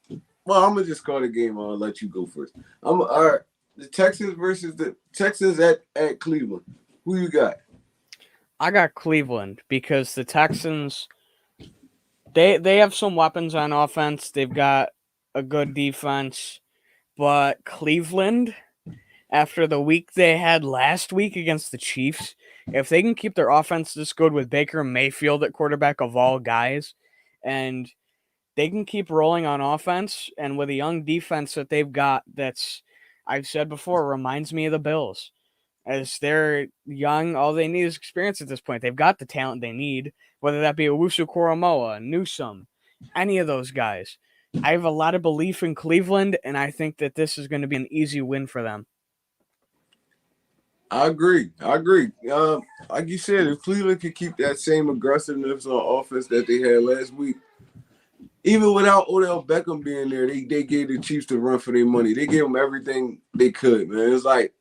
Well, I'm gonna just call the game. I'll let you go first. All right. The Texans versus the Texans at Cleveland. Who you got? I got Cleveland because the Texans they have some weapons on offense. They've got a good defense, but Cleveland, after the week they had last week against the Chiefs, if they can keep their offense this good with Baker Mayfield at quarterback of all guys, and they can keep rolling on offense, and with a young defense that they've got that's, I've said before, reminds me of the Bills. As they're young, all they need is experience at this point. They've got the talent they need, whether that be Owusu Koromoa, Newsome, any of those guys. I have a lot of belief in Cleveland, and I think that this is going to be an easy win for them. I agree. Like you said, if Cleveland could keep that same aggressiveness on offense that they had last week, even without Odell Beckham being there, they gave the Chiefs the run for their money. They gave them everything they could, man. It's like,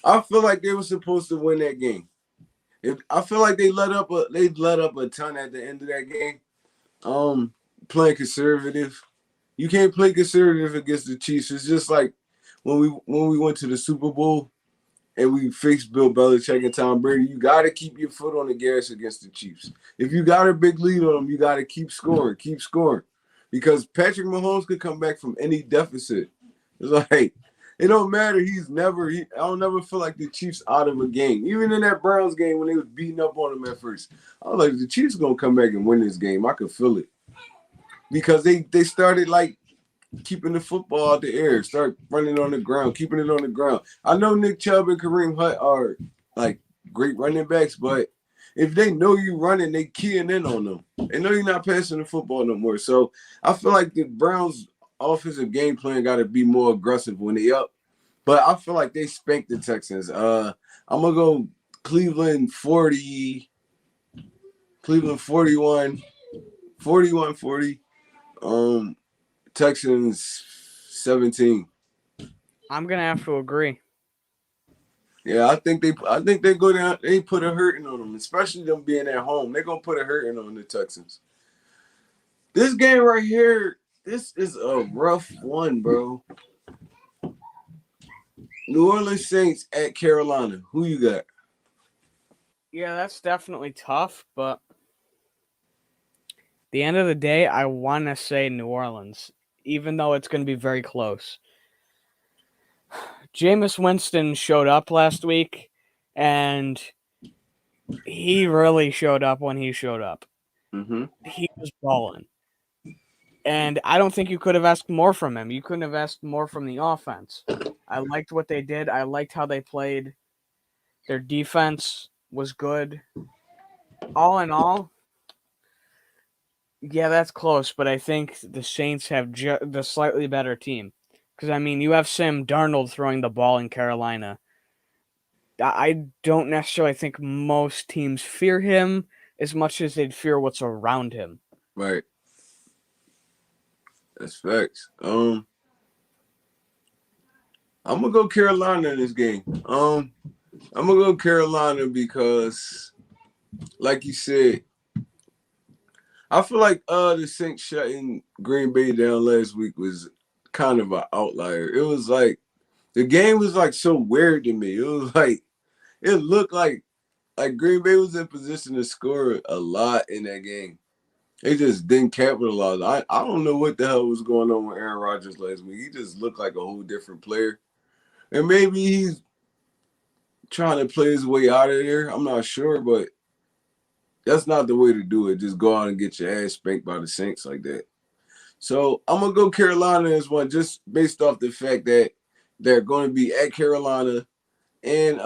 I feel like they were supposed to win that game. I feel like they let up a ton at the end of that game. Playing conservative. You can't play conservative against the Chiefs. It's just like when we went to the Super Bowl and we faced Bill Belichick and Tom Brady. You got to keep your foot on the gas against the Chiefs. If you got a big lead on them, you got to keep scoring, because Patrick Mahomes could come back from any deficit. It's like, it don't matter. I don't never feel like the Chiefs out of a game. Even in that Browns game when they was beating up on them at first, I was like, the Chiefs gonna come back and win this game. I could feel it because they started like keeping the football out the air, start running on the ground, keeping it on the ground. I know Nick Chubb and Kareem Hunt are like great running backs, but if they know you running, they keying in on them. They know you're not passing the football no more. So I feel like the Browns offensive game plan got to be more aggressive when they up. But I feel like they spanked the Texans. I'm gonna go Cleveland 40, Cleveland 41, 41-40. Texans 17. I'm gonna have to agree. Yeah, I think they go down. They put a hurting on them, especially them being at home. They're gonna put a hurting on the Texans. This game right here, this is a rough one, bro. New Orleans Saints at Carolina. Who you got? Yeah, that's definitely tough, but the end of the day, I want to say New Orleans, even though it's going to be very close. Jameis Winston showed up last week, and he really showed up when he showed up. Mm-hmm. He was balling. And I don't think you could have asked more from him. You couldn't have asked more from the offense. I liked what they did. I liked how they played. Their defense was good. All in all, yeah, that's close, but I think the Saints have the slightly better team. Because, I mean, you have Sam Darnold throwing the ball in Carolina. I don't necessarily think most teams fear him as much as they'd fear what's around him. Right. That's facts. I'm gonna go Carolina in this game. I'm gonna go Carolina because, like you said, I feel like the Saints shutting Green Bay down last week was kind of an outlier. It was like the game was like so weird to me. It was like it looked like Green Bay was in position to score a lot in that game. They just didn't capitalize. I don't know what the hell was going on with Aaron Rodgers last week. He just looked like a whole different player. And maybe he's trying to play his way out of there. I'm not sure, but that's not the way to do it. Just go out and get your ass spanked by the Saints like that. So I'm going to go Carolina as one just based off the fact that they're going to be at Carolina. And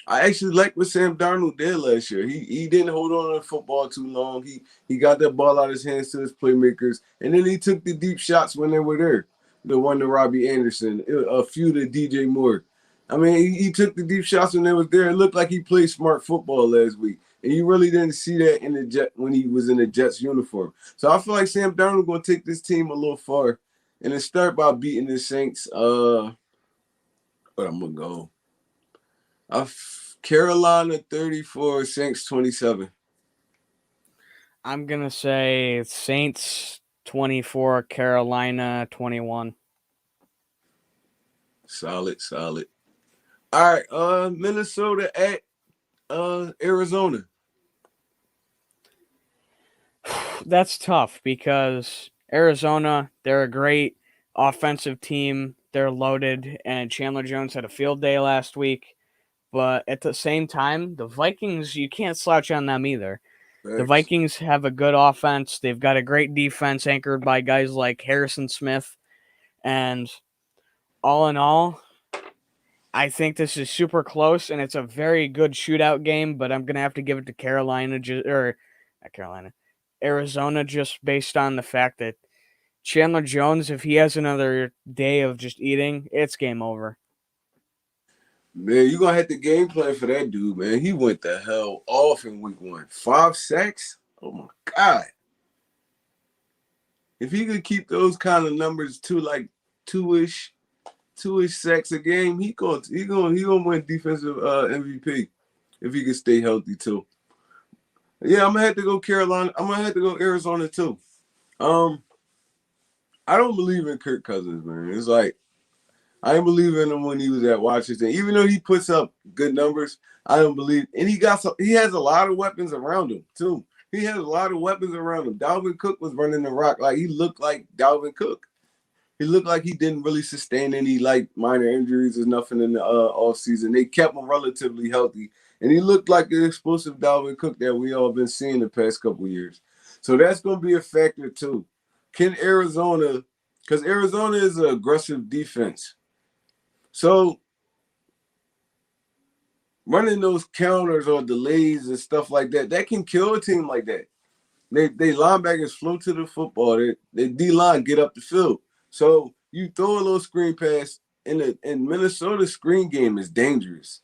I actually like what Sam Darnold did last year. He didn't hold on to the football too long. He got that ball out of his hands to his playmakers, and then he took the deep shots when they were there. The one to Robbie Anderson, a few to DJ Moore. I mean, he took the deep shots when they was there. It looked like he played smart football last week, and you really didn't see that in the Jet when he was in the Jets uniform. So I feel like Sam Darnold going to take this team a little far, and then start by beating the Saints. But I'm gonna go. Carolina 34, Saints 27. I'm going to say Saints 24, Carolina 21. Solid. All right, Minnesota at Arizona. That's tough because Arizona, they're a great offensive team. They're loaded, and Chandler Jones had a field day last week. But at the same time, the Vikings, you can't slouch on them either. Thanks. The Vikings have a good offense. They've got a great defense anchored by guys like Harrison Smith. And all in all, I think this is super close, and it's a very good shootout game, but I'm going to have to give it to Arizona, just based on the fact that Chandler Jones, if he has another day of just eating, it's game over. Man, you're going to have to game plan for that dude, man. He went the hell off in week 1. 5 sacks? Oh, my God. If he could keep those kind of numbers to like two-ish sacks a game, he gonna win defensive MVP if he can stay healthy too. Yeah, I'm gonna have to go Carolina. I'm gonna have to go Arizona too. I don't believe in Kirk Cousins, man. It's like I didn't believe in him when he was at Washington. Even though he puts up good numbers, I don't believe. And he has a lot of weapons around him too. He has a lot of weapons around him. Dalvin Cook was running the rock like he looked like Dalvin Cook. He looked like he didn't really sustain any like minor injuries or nothing in the offseason. They kept him relatively healthy, and he looked like an explosive Dalvin Cook that we all been seeing the past couple of years. So that's going to be a factor too. Can Arizona, because Arizona is an aggressive defense, so running those counters or delays and stuff like that, that can kill a team like that. They linebackers flow to the football. They D-line get up the field. So you throw a little screen pass, and Minnesota's screen game is dangerous.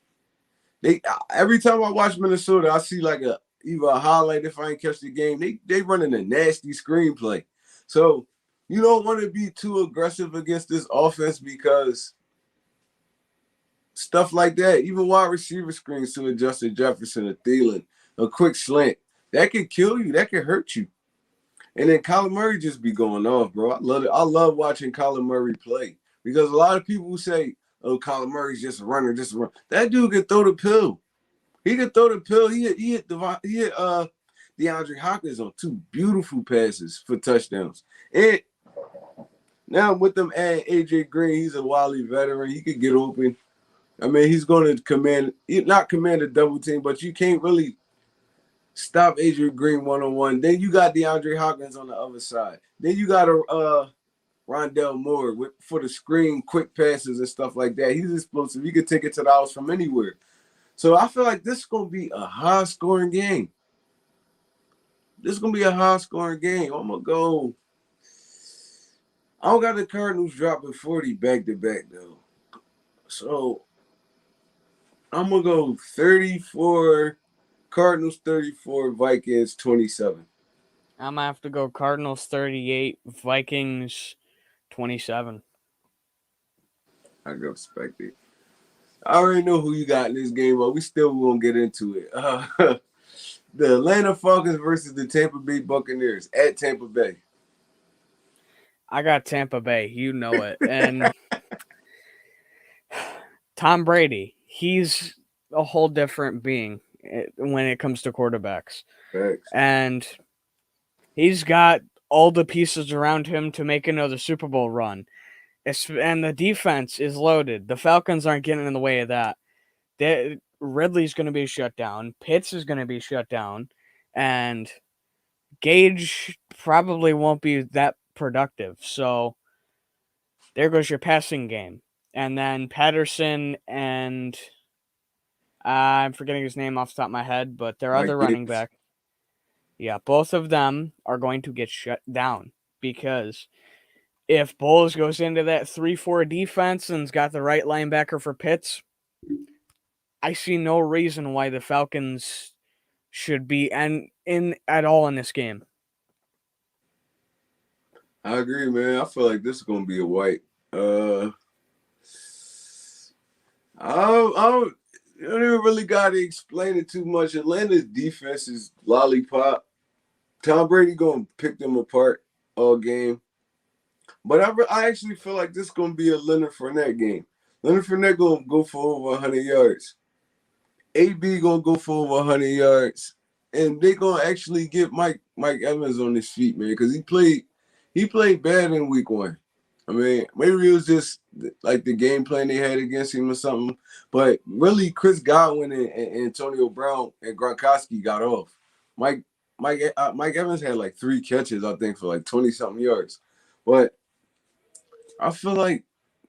Every time I watch Minnesota, I see like either a highlight if I ain't catch the game. They running a nasty screenplay. So you don't want to be too aggressive against this offense because stuff like that, even wide receiver screens to Justin Jefferson or Thielen, a quick slant, that could kill you. That could hurt you. And then Kyler Murray just be going off, bro. I love it. I love watching Kyler Murray play because a lot of people say, "Oh, Kyler Murray's just a runner, just a run." That dude can throw the pill. He can throw the pill. He hit DeAndre Hopkins on 2 beautiful passes for touchdowns. And now with them adding AJ Green, he's a wily veteran. He could get open. I mean, he's going to not command a double team, but you can't really stop AJ Green one-on-one. Then you got DeAndre Hopkins on the other side. Then you got a Rondell Moore for the screen, quick passes and stuff like that. He's explosive. He could take it to the house from anywhere. So I feel like this is going to be a high-scoring game. This is going to be a high-scoring game. I'm going to go. I don't got the Cardinals dropping 40 back-to-back, though. So I'm going to go 34, Cardinals 34, Vikings 27. I'm going to have to go Cardinals 38, Vikings 27. I respect it. I already know who you got in this game, but we still won't get into it. The Atlanta Falcons versus the Tampa Bay Buccaneers at Tampa Bay. I got Tampa Bay. You know it. And Tom Brady, he's a whole different being when it comes to quarterbacks. Thanks. And he's got all the pieces around him to make another Super Bowl run. And the defense is loaded. The Falcons aren't getting in the way of that. Ridley's going to be shut down. Pitts is going to be shut down. And Gage probably won't be that productive. So there goes your passing game. And then Patterson and I'm forgetting his name off the top of my head, but their other running back. Yeah, both of them are going to get shut down because if Bowles goes into that 3-4 defense and's got the right linebacker for Pitts, I see no reason why the Falcons should be in at all in this game. I agree, man. I feel like this is gonna be a white. I don't even really gotta explain it too much. Atlanta's defense is lollipop. Tom Brady gonna pick them apart all game. But I actually feel like this is going to be a Leonard Fournette game. Leonard Fournette going to go for over 100 yards. AB going to go for over 100 yards. And they going to actually get Mike Evans on his feet, man, because he played bad in week 1. I mean, maybe it was just like the game plan they had against him or something. But really, Chris Godwin and Antonio Brown and Gronkowski got off. Mike Evans had like 3 catches, I think, for like 20-something yards. But I feel like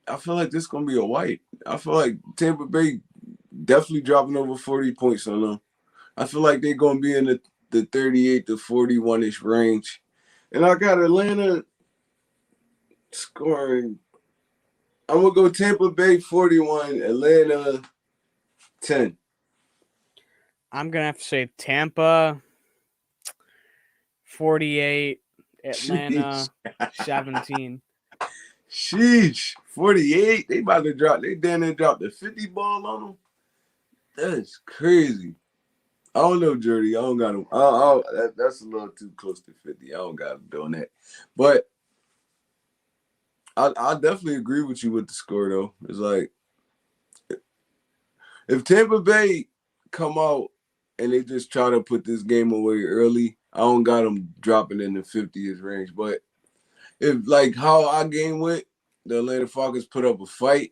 this is gonna be a white. I feel like Tampa Bay definitely dropping over 40 points on them. I feel like they're gonna be in the 38 to 41-ish range. And I got Atlanta scoring. I'm gonna go Tampa Bay 41, Atlanta 10. I'm gonna have to say Tampa 48, Atlanta 17. Sheesh, 48. They about to drop. They damn near dropped the 50 ball on them. That's crazy. I don't know, Jordy. I don't got him. That's a little too close to 50. I don't got him doing that. But I definitely agree with you with the score, though. It's like if Tampa Bay come out and they just try to put this game away early, I don't got them dropping in the 50th range. But if like how our game went, the Atlanta Falcons put up a fight.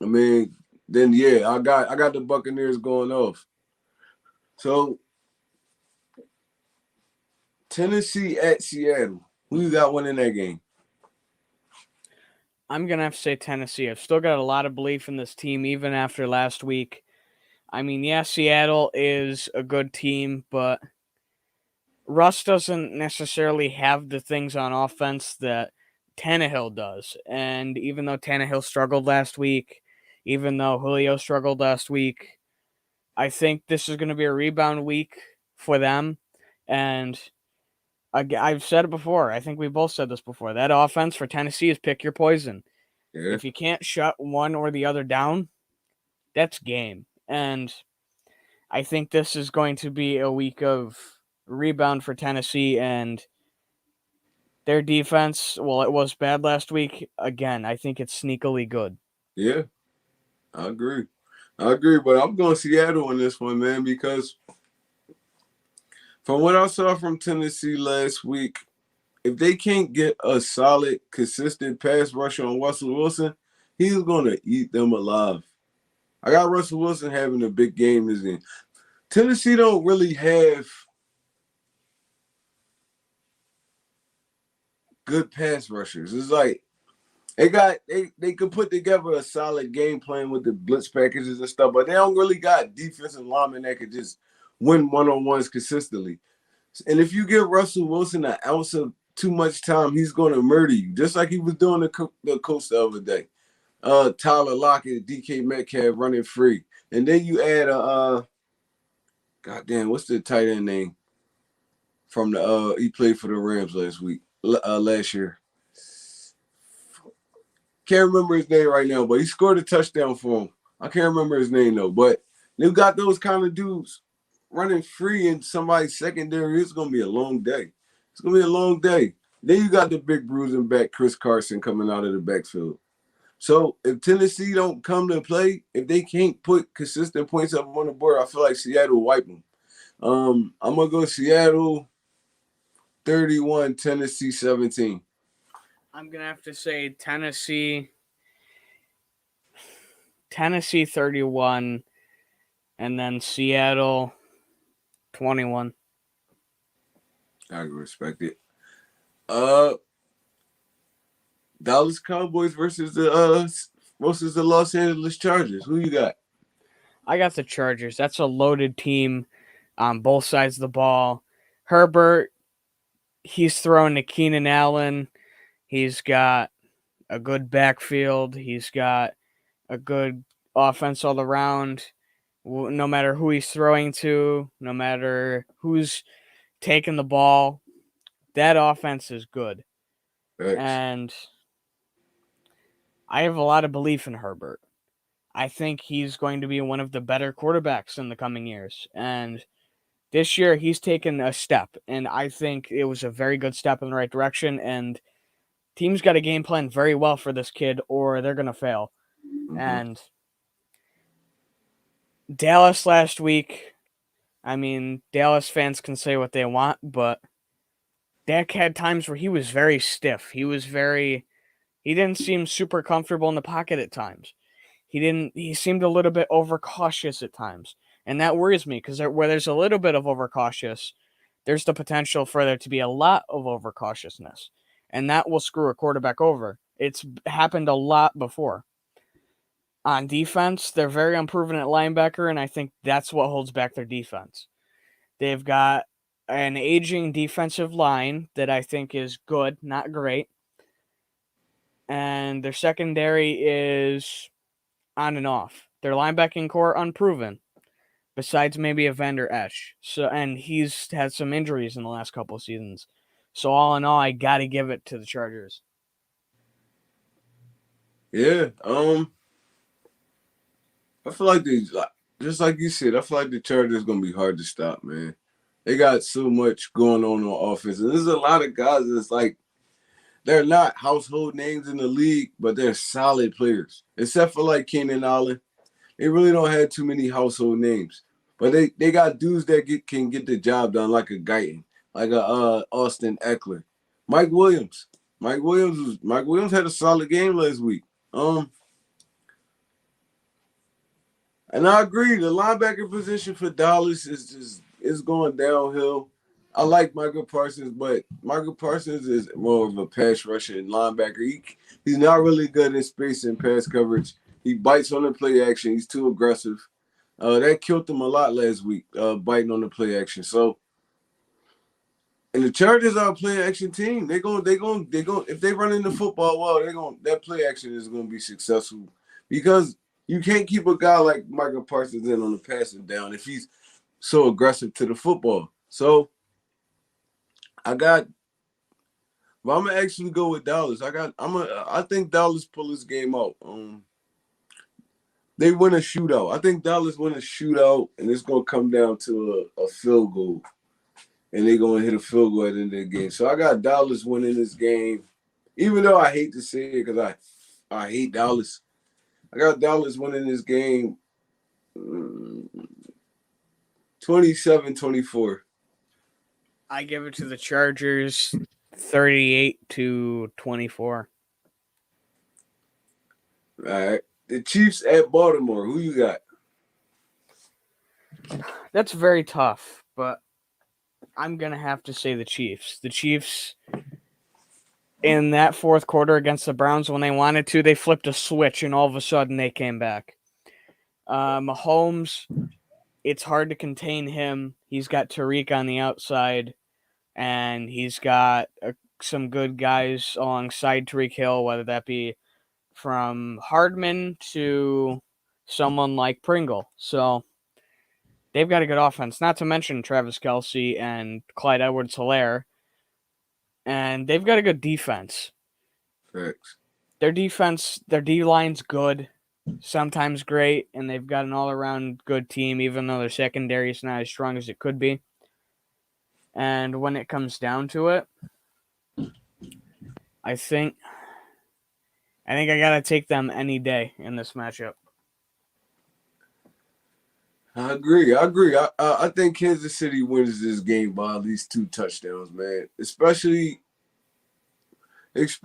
I mean, then yeah, I got the Buccaneers going off. So Tennessee at Seattle. Who you got winning that game? I'm going to have to say Tennessee. I've still got a lot of belief in this team even after last week. I mean, yeah, Seattle is a good team, but Russ doesn't necessarily have the things on offense that Tannehill does. And even though Tannehill struggled last week, even though Julio struggled last week, I think this is going to be a rebound week for them. And I've said it before. I think we both said this before. That offense for Tennessee is pick your poison. Yeah. If you can't shut one or the other down, that's game. And I think this is going to be a week of rebound for Tennessee, and Their defense, well, it was bad last week. Again, I think it's sneakily good. Yeah, I agree. But I'm going Seattle on this one, man, because from what I saw from Tennessee last week, if they can't get a solid, consistent pass rusher on Russell Wilson, he's going to eat them alive. I got Russell Wilson having a big game this game. Tennessee don't really have good pass rushers. It's like they could put together a solid game plan with the blitz packages and stuff, but they don't really got defensive linemen that could just win one-on-ones consistently. And if you give Russell Wilson an ounce of too much time, he's going to murder you, just like he was doing the coach the other day. Tyler Lockett, DK Metcalf running free. And then you add goddamn, what's the tight end name from the he played for the Rams last year. Can't remember his name right now, but he scored a touchdown for him. I can't remember his name though, but they've got those kind of dudes running free in somebody's secondary. It's gonna be a long day. It's gonna be a long day. Then you got the big bruising back Chris Carson coming out of the backfield. So if Tennessee don't come to play, if they can't put consistent points up on the board, I feel like Seattle will wipe them. I'm gonna go Seattle 31, Tennessee 17. I'm gonna have to say Tennessee 31, and then Seattle 21. I respect it. Dallas Cowboys versus the Los Angeles Chargers. Who you got? I got the Chargers. That's a loaded team on both sides of the ball. Herbert, he's throwing to Keenan Allen. He's got a good backfield. He's got a good offense all around. No matter who he's throwing to, no matter who's taking the ball, that offense is good. Thanks. And I have a lot of belief in Herbert. I think he's going to be one of the better quarterbacks in the coming years. And this year, he's taken a step. And I think it was a very good step in the right direction. And teams got a game plan very well for this kid, or they're going to fail. Mm-hmm. And Dallas last week, I mean, Dallas fans can say what they want, but Dak had times where he was very stiff. He didn't seem super comfortable in the pocket at times. He seemed a little bit overcautious at times. And that worries me because where there's a little bit of overcautious, there's the potential for there to be a lot of overcautiousness. And that will screw a quarterback over. It's happened a lot before. On defense, they're very unproven at linebacker, and I think that's what holds back their defense. They've got an aging defensive line that I think is good, not great. And their secondary is on and off. Their linebacking core unproven, besides maybe Evander Esch. And he's had some injuries in the last couple of seasons. So all in all, I got to give it to the Chargers. Yeah, I feel like just like you said, I feel like the Chargers gonna be hard to stop, man. They got so much going on offense, and there's a lot of guys that's like they're not household names in the league, but they're solid players. Except for like Keenan Allen, they really don't have too many household names, but they got dudes that can get the job done, like a Guyton, like a Austin Eckler, Mike Williams. Mike Williams had a solid game last week. And I agree, the linebacker position for Dallas is going downhill. I like Michael Parsons, but Michael Parsons is more of a pass rusher and linebacker. He's not really good in space and pass coverage. He bites on the play action. He's too aggressive. That killed him a lot last week, biting on the play action. So, and the Chargers are a play action team. They going if they run into football well, that play action is gonna be successful because you can't keep a guy like Michael Parsons in on the passing down if he's so aggressive to the football. So I'm gonna actually go with Dallas. I think Dallas pull this game out. They win a shootout. I think Dallas win a shootout, and it's gonna come down to a field goal. and they're going to hit a field goal at the end of the game. So I got Dallas winning this game, even though I hate to say it because I hate Dallas. I got Dallas winning this game 27-24. I give it to the Chargers 38-24. All right. The Chiefs at Baltimore. Who you got? That's very tough, but I'm going to have to say the Chiefs. The Chiefs, in that fourth quarter against the Browns, when they wanted to, they flipped a switch, and all of a sudden they came back. Mahomes, it's hard to contain him. He's got Tariq on the outside, and he's got some good guys alongside Tariq Hill, whether that be from Hardman to someone like Pringle. So they've got a good offense, not to mention Travis Kelsey and Clyde Edwards-Helaire. And they've got a good defense. Thanks. Their defense, their D-line's good, sometimes great, and they've got an all-around good team, even though their secondary is not as strong as it could be. And when it comes down to it, I think I got to take them any day in this matchup. I agree. I think Kansas City wins this game by at least 2 touchdowns, man. Especially if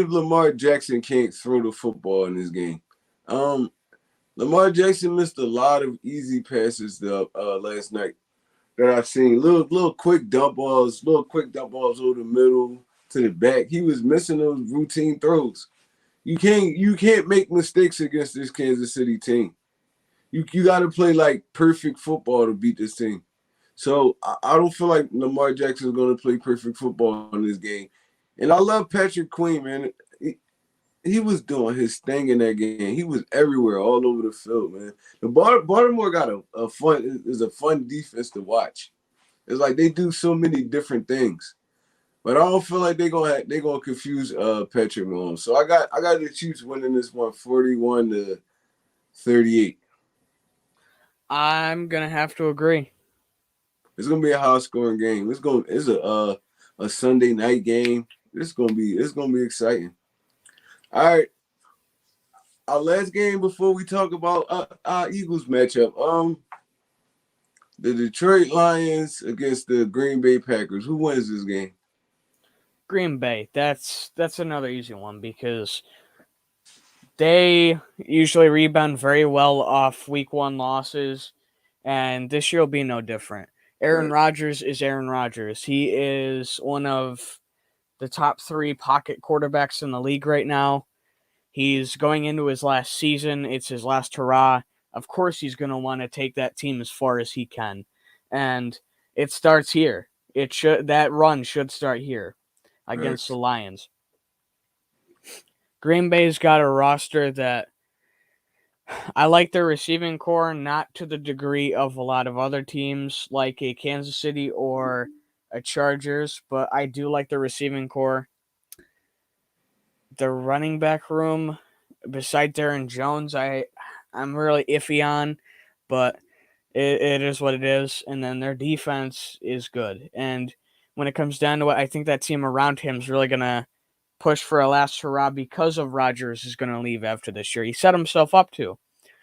Lamar Jackson can't throw the football in this game. Lamar Jackson missed a lot of easy passes last night that I've seen. Little quick dump balls over the middle to the back. He was missing those routine throws. You can't make mistakes against this Kansas City team. You got to play like perfect football to beat this team. So I don't feel like Lamar Jackson is going to play perfect football in this game. And I love Patrick Queen, man. He was doing his thing in that game. He was everywhere, all over the field, man. The Baltimore got a fun defense to watch. It's like they do so many different things. But I don't feel like they're gonna confuse Patrick Mahomes. So I got the Chiefs winning this one 41-38. I'm gonna have to agree. It's gonna be a high scoring game. It's a Sunday night game. It's gonna be exciting. All right. Our last game before we talk about our Eagles matchup. The Detroit Lions against the Green Bay Packers. Who wins this game? Green Bay, that's another easy one because they usually rebound very well off week 1 losses, and this year will be no different. Aaron Rodgers is Aaron Rodgers. He is one of the top 3 pocket quarterbacks in the league right now. He's going into his last season. It's his last hurrah. Of course he's going to want to take that team as far as he can, and it starts here. That run should start here against the Lions. Green Bay's got a roster that I like their receiving core, not to the degree of a lot of other teams like a Kansas City or a Chargers, but I do like the receiving core. The running back room, beside Darren Jones, I'm really iffy on, but it is what it is. And then their defense is good. And when it comes down to it, I think that team around him is really going to push for a last hurrah because of Rodgers is going to leave after this year. He set himself up to.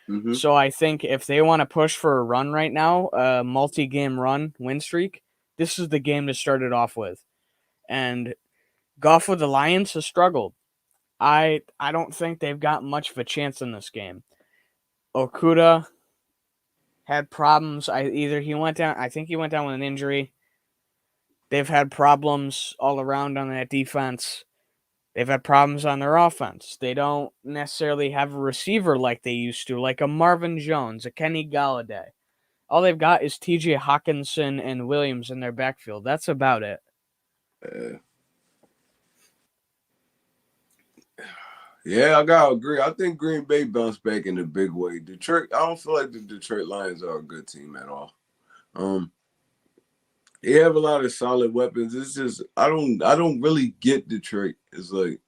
Mm-hmm. So I think if they want to push for a run right now, a multi-game run, win streak, this is the game to start it off with. And Goff with the Lions has struggled. I don't think they've got much of a chance in this game. Okuda had problems. I think he went down with an injury. They've had problems all around on that defense. They've had problems on their offense. They don't necessarily have a receiver like they used to, like a Marvin Jones, a Kenny Galladay. All they've got is T.J. Hawkinson and Williams in their backfield. That's about it. Yeah, I gotta agree. I think Green Bay bounced back in a big way. Detroit, I don't feel like the Detroit Lions are a good team at all. They have a lot of solid weapons. It's just I don't really get Detroit. It's like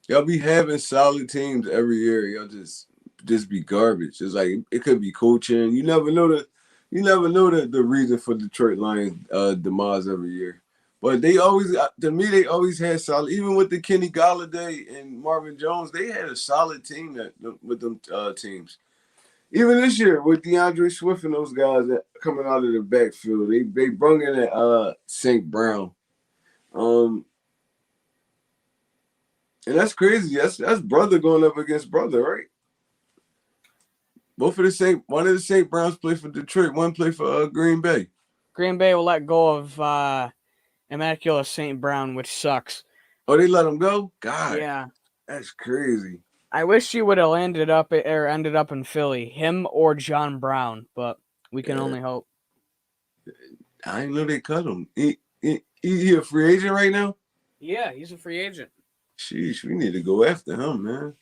y'all be having solid teams every year. Y'all just just be garbage. It's like it could be coaching. You never know the reason for Detroit Lions demise every year. But they always, to me, they always had solid. Even with the Kenny Golladay and Marvin Jones, they had a solid team with them teams. Even this year with DeAndre Swift and those guys that coming out of the backfield, they brung in that St. Brown, and that's crazy. That's brother going up against brother, right? One of the St. Browns play for Detroit, one play for Green Bay. Green Bay will let go of Immaculate St. Brown, which sucks. Oh, they let him go? God, yeah, that's crazy. I wish he would have ended up in Philly, him or John Brown, but we can only hope. I didn't know they cut him. He a free agent right now? Yeah, he's a free agent. Sheesh, we need to go after him, man.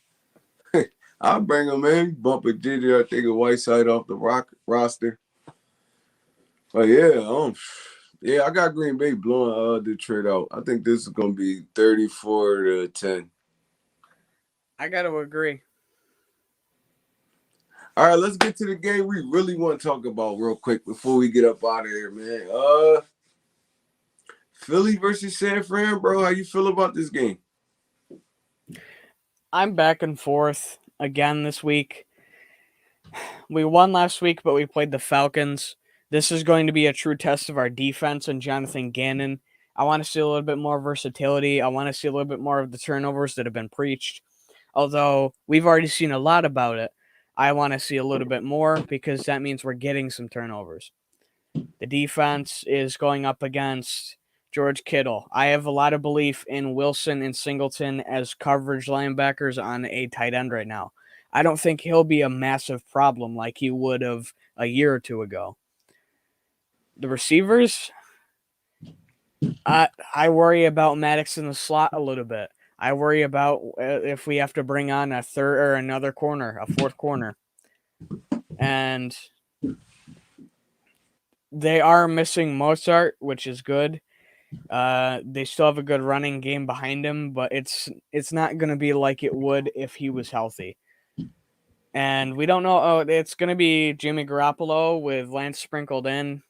I'll bring him in, bump a Diddy, I think a Whiteside off the roster. But yeah, I got Green Bay blowing Detroit out. I think this is gonna be 34-10. I gotta agree. All right, let's get to the game we really want to talk about real quick before we get up out of here, man. Philly versus San Fran, bro. How you feel about this game? I'm back and forth again this week. We won last week, but we played the Falcons. This is going to be a true test of our defense and Jonathan Gannon. I want to see a little bit more versatility. I want to see a little bit more of the turnovers that have been preached. Although we've already seen a lot about it, I want to see a little bit more because that means we're getting some turnovers. The defense is going up against George Kittle. I have a lot of belief in Wilson and Singleton as coverage linebackers on a tight end right now. I don't think he'll be a massive problem like he would have a year or two ago. The receivers, I worry about Maddox in the slot a little bit. I worry about if we have to bring on a third or another corner, a fourth corner. And they are missing Mozart, which is good. They still have a good running game behind him, but it's not going to be like it would if he was healthy. And we don't know. It's going to be Jimmy Garoppolo with Lance sprinkled in.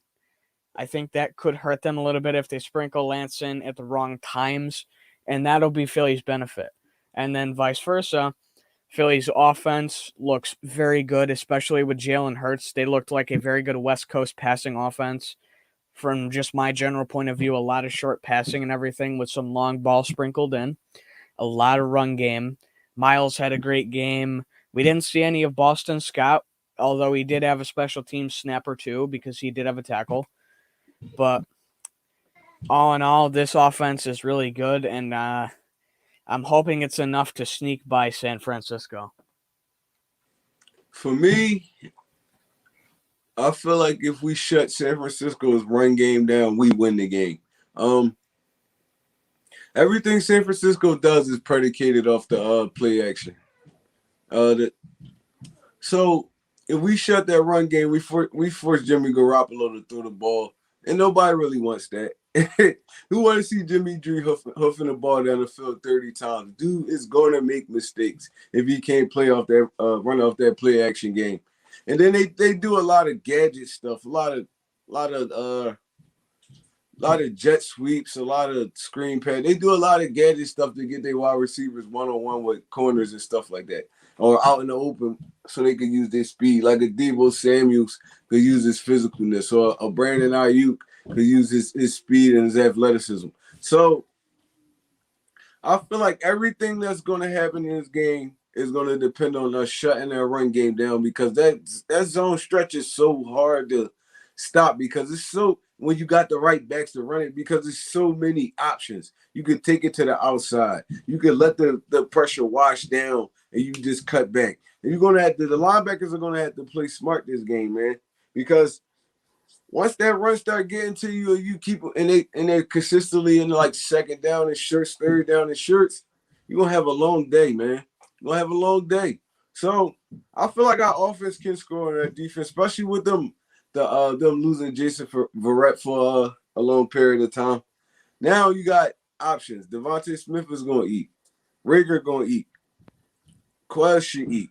I think that could hurt them a little bit if they sprinkle Lance in at the wrong times, and that'll be Philly's benefit. And then vice versa, Philly's offense looks very good, especially with Jalen Hurts. They looked like a very good West Coast passing offense. From just my general point of view, a lot of short passing and everything with some long ball sprinkled in. A lot of run game. Miles had a great game. We didn't see any of Boston Scott, although he did have a special team snap or two because he did have a tackle. But all in all, this offense is really good, and I'm hoping it's enough to sneak by San Francisco. For me, I feel like if we shut San Francisco's run game down, we win the game. Everything San Francisco does is predicated off the play action. So if we shut that run game, we force Jimmy Garoppolo to throw the ball, and nobody really wants that. Who want to see Jimmy G huffing the ball down the field 30 times? Dude is going to make mistakes if he can't play off that run off that play action game. And then they do a lot of gadget stuff, a lot of jet sweeps, a lot of screen pad. They do a lot of gadget stuff to get their wide receivers one-on-one with corners and stuff like that, or out in the open so they can use their speed. Like a Deebo Samuels could use his physicalness, or a Brandon Ayuk could use his speed and his athleticism. So I feel like everything that's going to happen in this game is going to depend on us shutting that run game down, because that zone stretch is so hard to stop, because it's so, when you got the right backs to run it, because there's so many options. You can take it to the outside. You can let the pressure wash down and you just cut back. And you're going to have to, the linebackers are going to have to play smart this game, man, because once that run start getting to you, and you keep, and they're consistently in like second down and shirts, third down and shirts, you're going to have a long day, man. You're going to have a long day. So I feel like our offense can score on that defense, especially with them losing Jason Verrett for a long period of time. Now you got options. Devontae Smith is going to eat. Rigger going to eat. Quell should eat.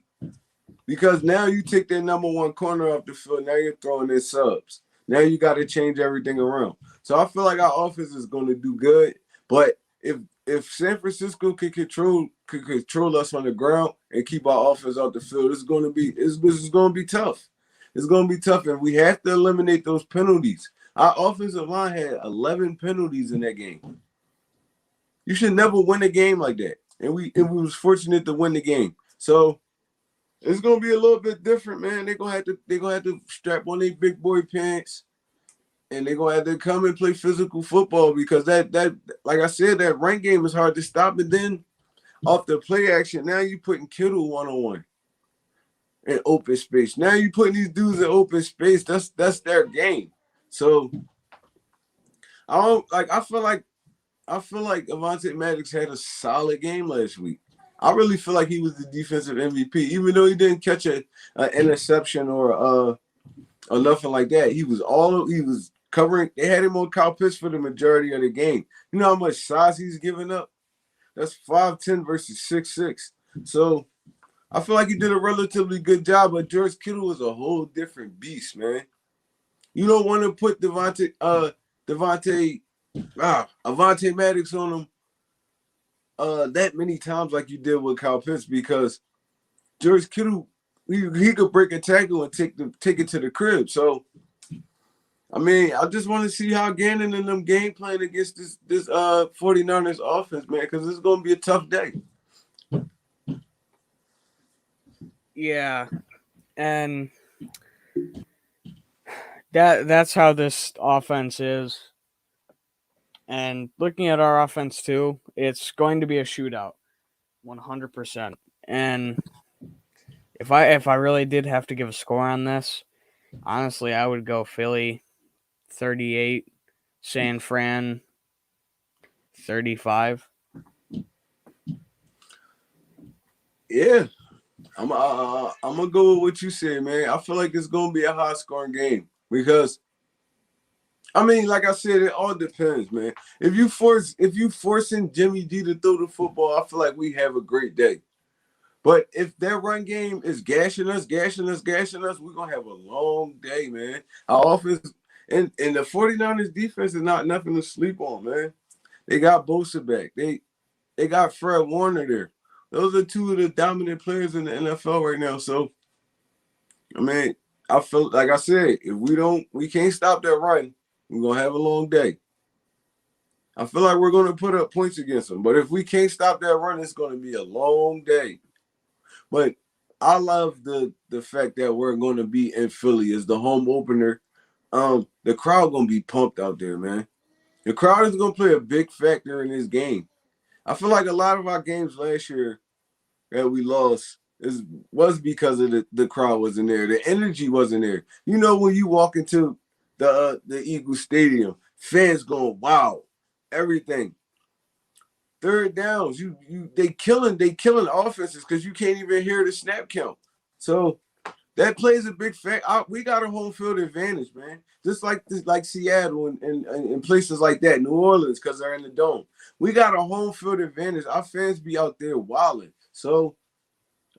Because now you take their number one corner off the field. Now you're throwing in subs. Now you got to change everything around. So I feel like our offense is going to do good. But if San Francisco can control us on the ground and keep our offense off the field, it's going to be tough. It's going to be tough, and we have to eliminate those penalties. Our offensive line had 11 penalties in that game. You should never win a game like that, and we was fortunate to win the game. So it's gonna be a little bit different, man. They're gonna have to strap on their big boy pants, and they're gonna have to come and play physical football because that like I said, that run game is hard to stop. And then off the play action, now you putting Kittle 1-on-1 in open space. Now you putting these dudes in open space. That's their game. So I feel like Avonte Maddox had a solid game last week. I really feel like he was the defensive MVP, even though he didn't catch an interception or nothing like that. He was covering. They had him on Kyle Pitts for the majority of the game. You know how much size he's giving up? That's 5'10" versus 6'6". So I feel like he did a relatively good job. But George Kittle was a whole different beast, man. You don't want to put Avonte Maddox on him that many times like you did with Kyle Pitts because George Kittle, he could break a tackle and take it to the crib. So, I mean, I just want to see how Gannon and them game playing against this 49ers offense, man, because it's going to be a tough day. Yeah, and that's how this offense is. And looking at our offense too, it's going to be a shootout, 100%. And if I really did have to give a score on this, honestly, I would go Philly 38, San Fran 35. Yeah, I'm gonna go with what you said, man. I feel like it's gonna be a high scoring game because, I mean, like I said, it all depends, man. If you forcing Jimmy G to throw the football, I feel like we have a great day. But if their run game is gashing us, we're gonna have a long day, man. Our offense and the 49ers defense is not nothing to sleep on, man. They got Bosa back. They got Fred Warner there. Those are two of the dominant players in the NFL right now. So, I mean, I feel like I said, if we can't stop that run, we're gonna have a long day. I feel like we're gonna put up points against them, but if we can't stop that run, it's gonna be a long day. But I love the fact that we're gonna be in Philly as the home opener. The crowd gonna be pumped out there, man. The crowd is gonna play a big factor in this game. I feel like a lot of our games last year that we lost was because of the crowd wasn't there. The energy wasn't there. You know, when you walk into the Eagles Stadium, fans going, wow, everything. Third downs, they killing offenses because you can't even hear the snap count. So that plays a big factor. We got a home field advantage, man. Just like Seattle and places like that, New Orleans, because they're in the dome. We got a home field advantage. Our fans be out there wilding. So,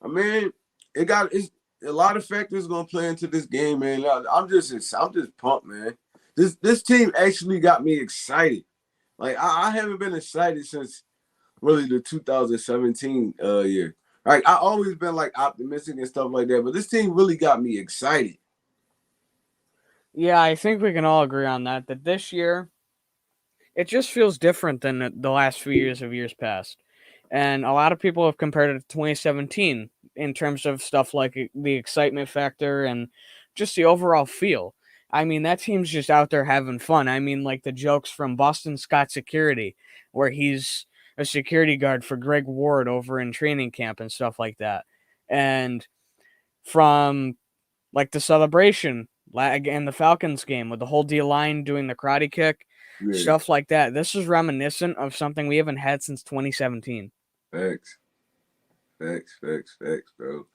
I mean, it's a lot of factors gonna play into this game, man. I'm just pumped, man. This team actually got me excited. Like I haven't been excited since really the 2017 year. Like I always been like optimistic and stuff like that, but this team really got me excited. Yeah, I think we can all agree on that this year, it just feels different than the last few years of years past. And a lot of people have compared it to 2017 in terms of stuff like the excitement factor and just the overall feel. I mean, that team's just out there having fun. I mean, like the jokes from Boston Scott Security, where he's a security guard for Greg Ward over in training camp and stuff like that. And from like the celebration and the Falcons game with the whole D line doing the karate kick, stuff like that. This is reminiscent of something we haven't had since 2017. Facts, bro.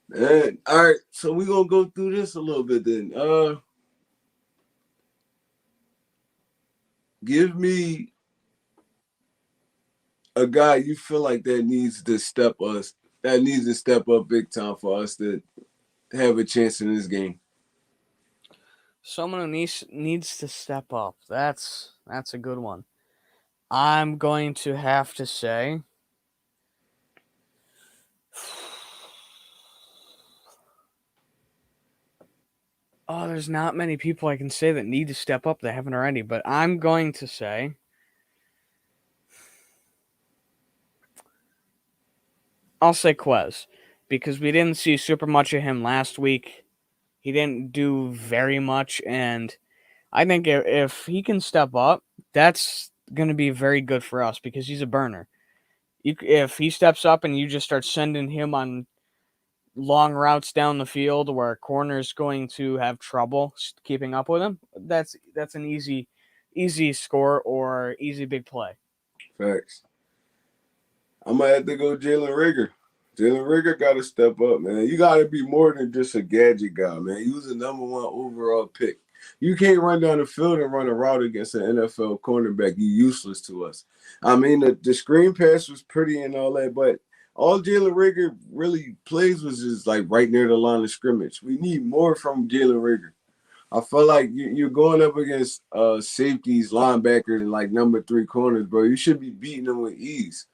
Man, all right, so we're gonna go through this a little bit then. Give me a guy you feel like that needs to that needs to step up big time for us to have a chance in this game. Someone who needs to step up. That's a good one. I'm going to have to say there's not many people I can say that need to step up that haven't already, but I'm going to say I'll say Quez, because we didn't see super much of him last week. He didn't do very much, and I think if he can step up, that's going to be very good for us because he's a burner. If he steps up and you just start sending him on long routes down the field where a corner's going to have trouble keeping up with him, that's an easy score or easy big play. Facts. I'm going to have to go Jaylen Rigger. Jaylen Rigger got to step up, man. You got to be more than just a gadget guy, man. He was a number 1 overall pick. You can't run down the field and run a route against an NFL cornerback. You're useless to us. I mean, the screen pass was pretty and all that, but all Jaylen Rigger really plays was just like right near the line of scrimmage. We need more from Jaylen Rigger. I feel like you're going up against safeties, linebackers, and like number 3 corners, bro. You should be beating them with ease.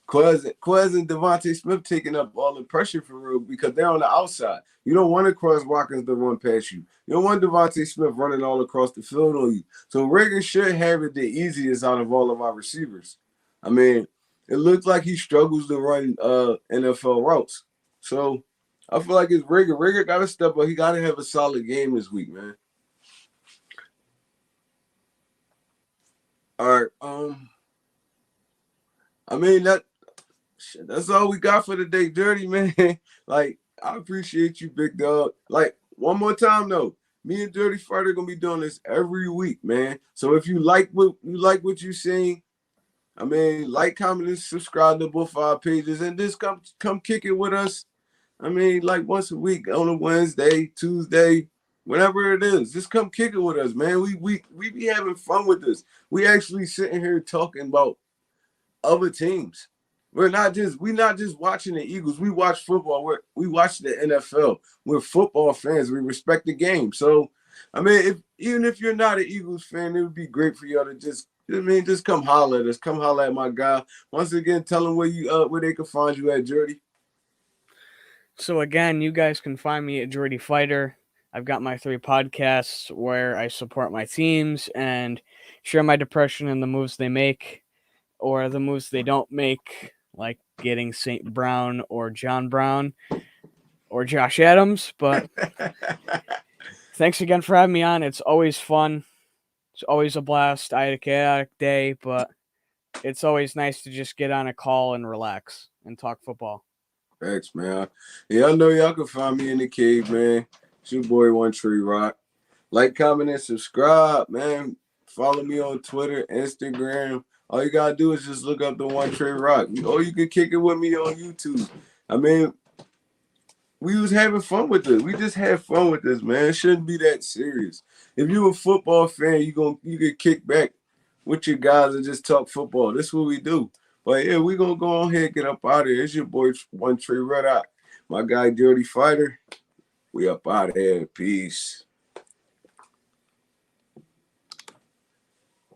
Quez and Devontae Smith taking up all the pressure for real because they're on the outside. You don't want to cross Watkins to run past you. You don't want Devontae Smith running all across the field on you. So Rigger should have it the easiest out of all of our receivers. I mean, it looks like he struggles to run NFL routes. So I feel like it's Rigger. Rigger got to step up. He got to have a solid game this week, man. All right. I mean, that's all we got for today, Dirty, man. Like, I appreciate you, big dog. Like, one more time, though. Me and Dirty Fighter going to be doing this every week, man. So if you like what you're seeing, I mean, like, comment, and subscribe to both our pages, and just come kick it with us. I mean, like once a week on a Wednesday, Tuesday, whatever it is. Just come kick it with us, man. We be having fun with this. We actually sitting here talking about other teams. We're not just watching the Eagles. We watch football. We watch the NFL. We're football fans. We respect the game. So, I mean, even if you're not an Eagles fan, it would be great for y'all to just come holler at us. Come holler at my guy. Once again, tell them where they can find you at, Jordy. So again, you guys can find me at Jordy Fighter. I've got my 3 podcasts where I support my teams and share my depression and the moves they make or the moves they don't make, like getting St. Brown or John Brown or Josh Adams. But thanks again for having me on. It's always fun. It's always a blast. I had a chaotic day, but it's always nice to just get on a call and relax and talk football. Thanks, man. Yeah, I know y'all can find me in the cave, man. It's your boy Onetre Rock. Like, comment, and subscribe, man. Follow me on Twitter, Instagram. All you gotta do is just look up the Onetre Rock. Or you can kick it with me on YouTube. I mean, we was having fun with this. We just had fun with this, man. It shouldn't be that serious. If you're a football fan, you can kick back with your guys and just talk football. That's what we do. But yeah, we're going to go on here and get up out of here. It's your boy Onetre Red Eye. My guy Dirty Fighter. We up out of here. Peace.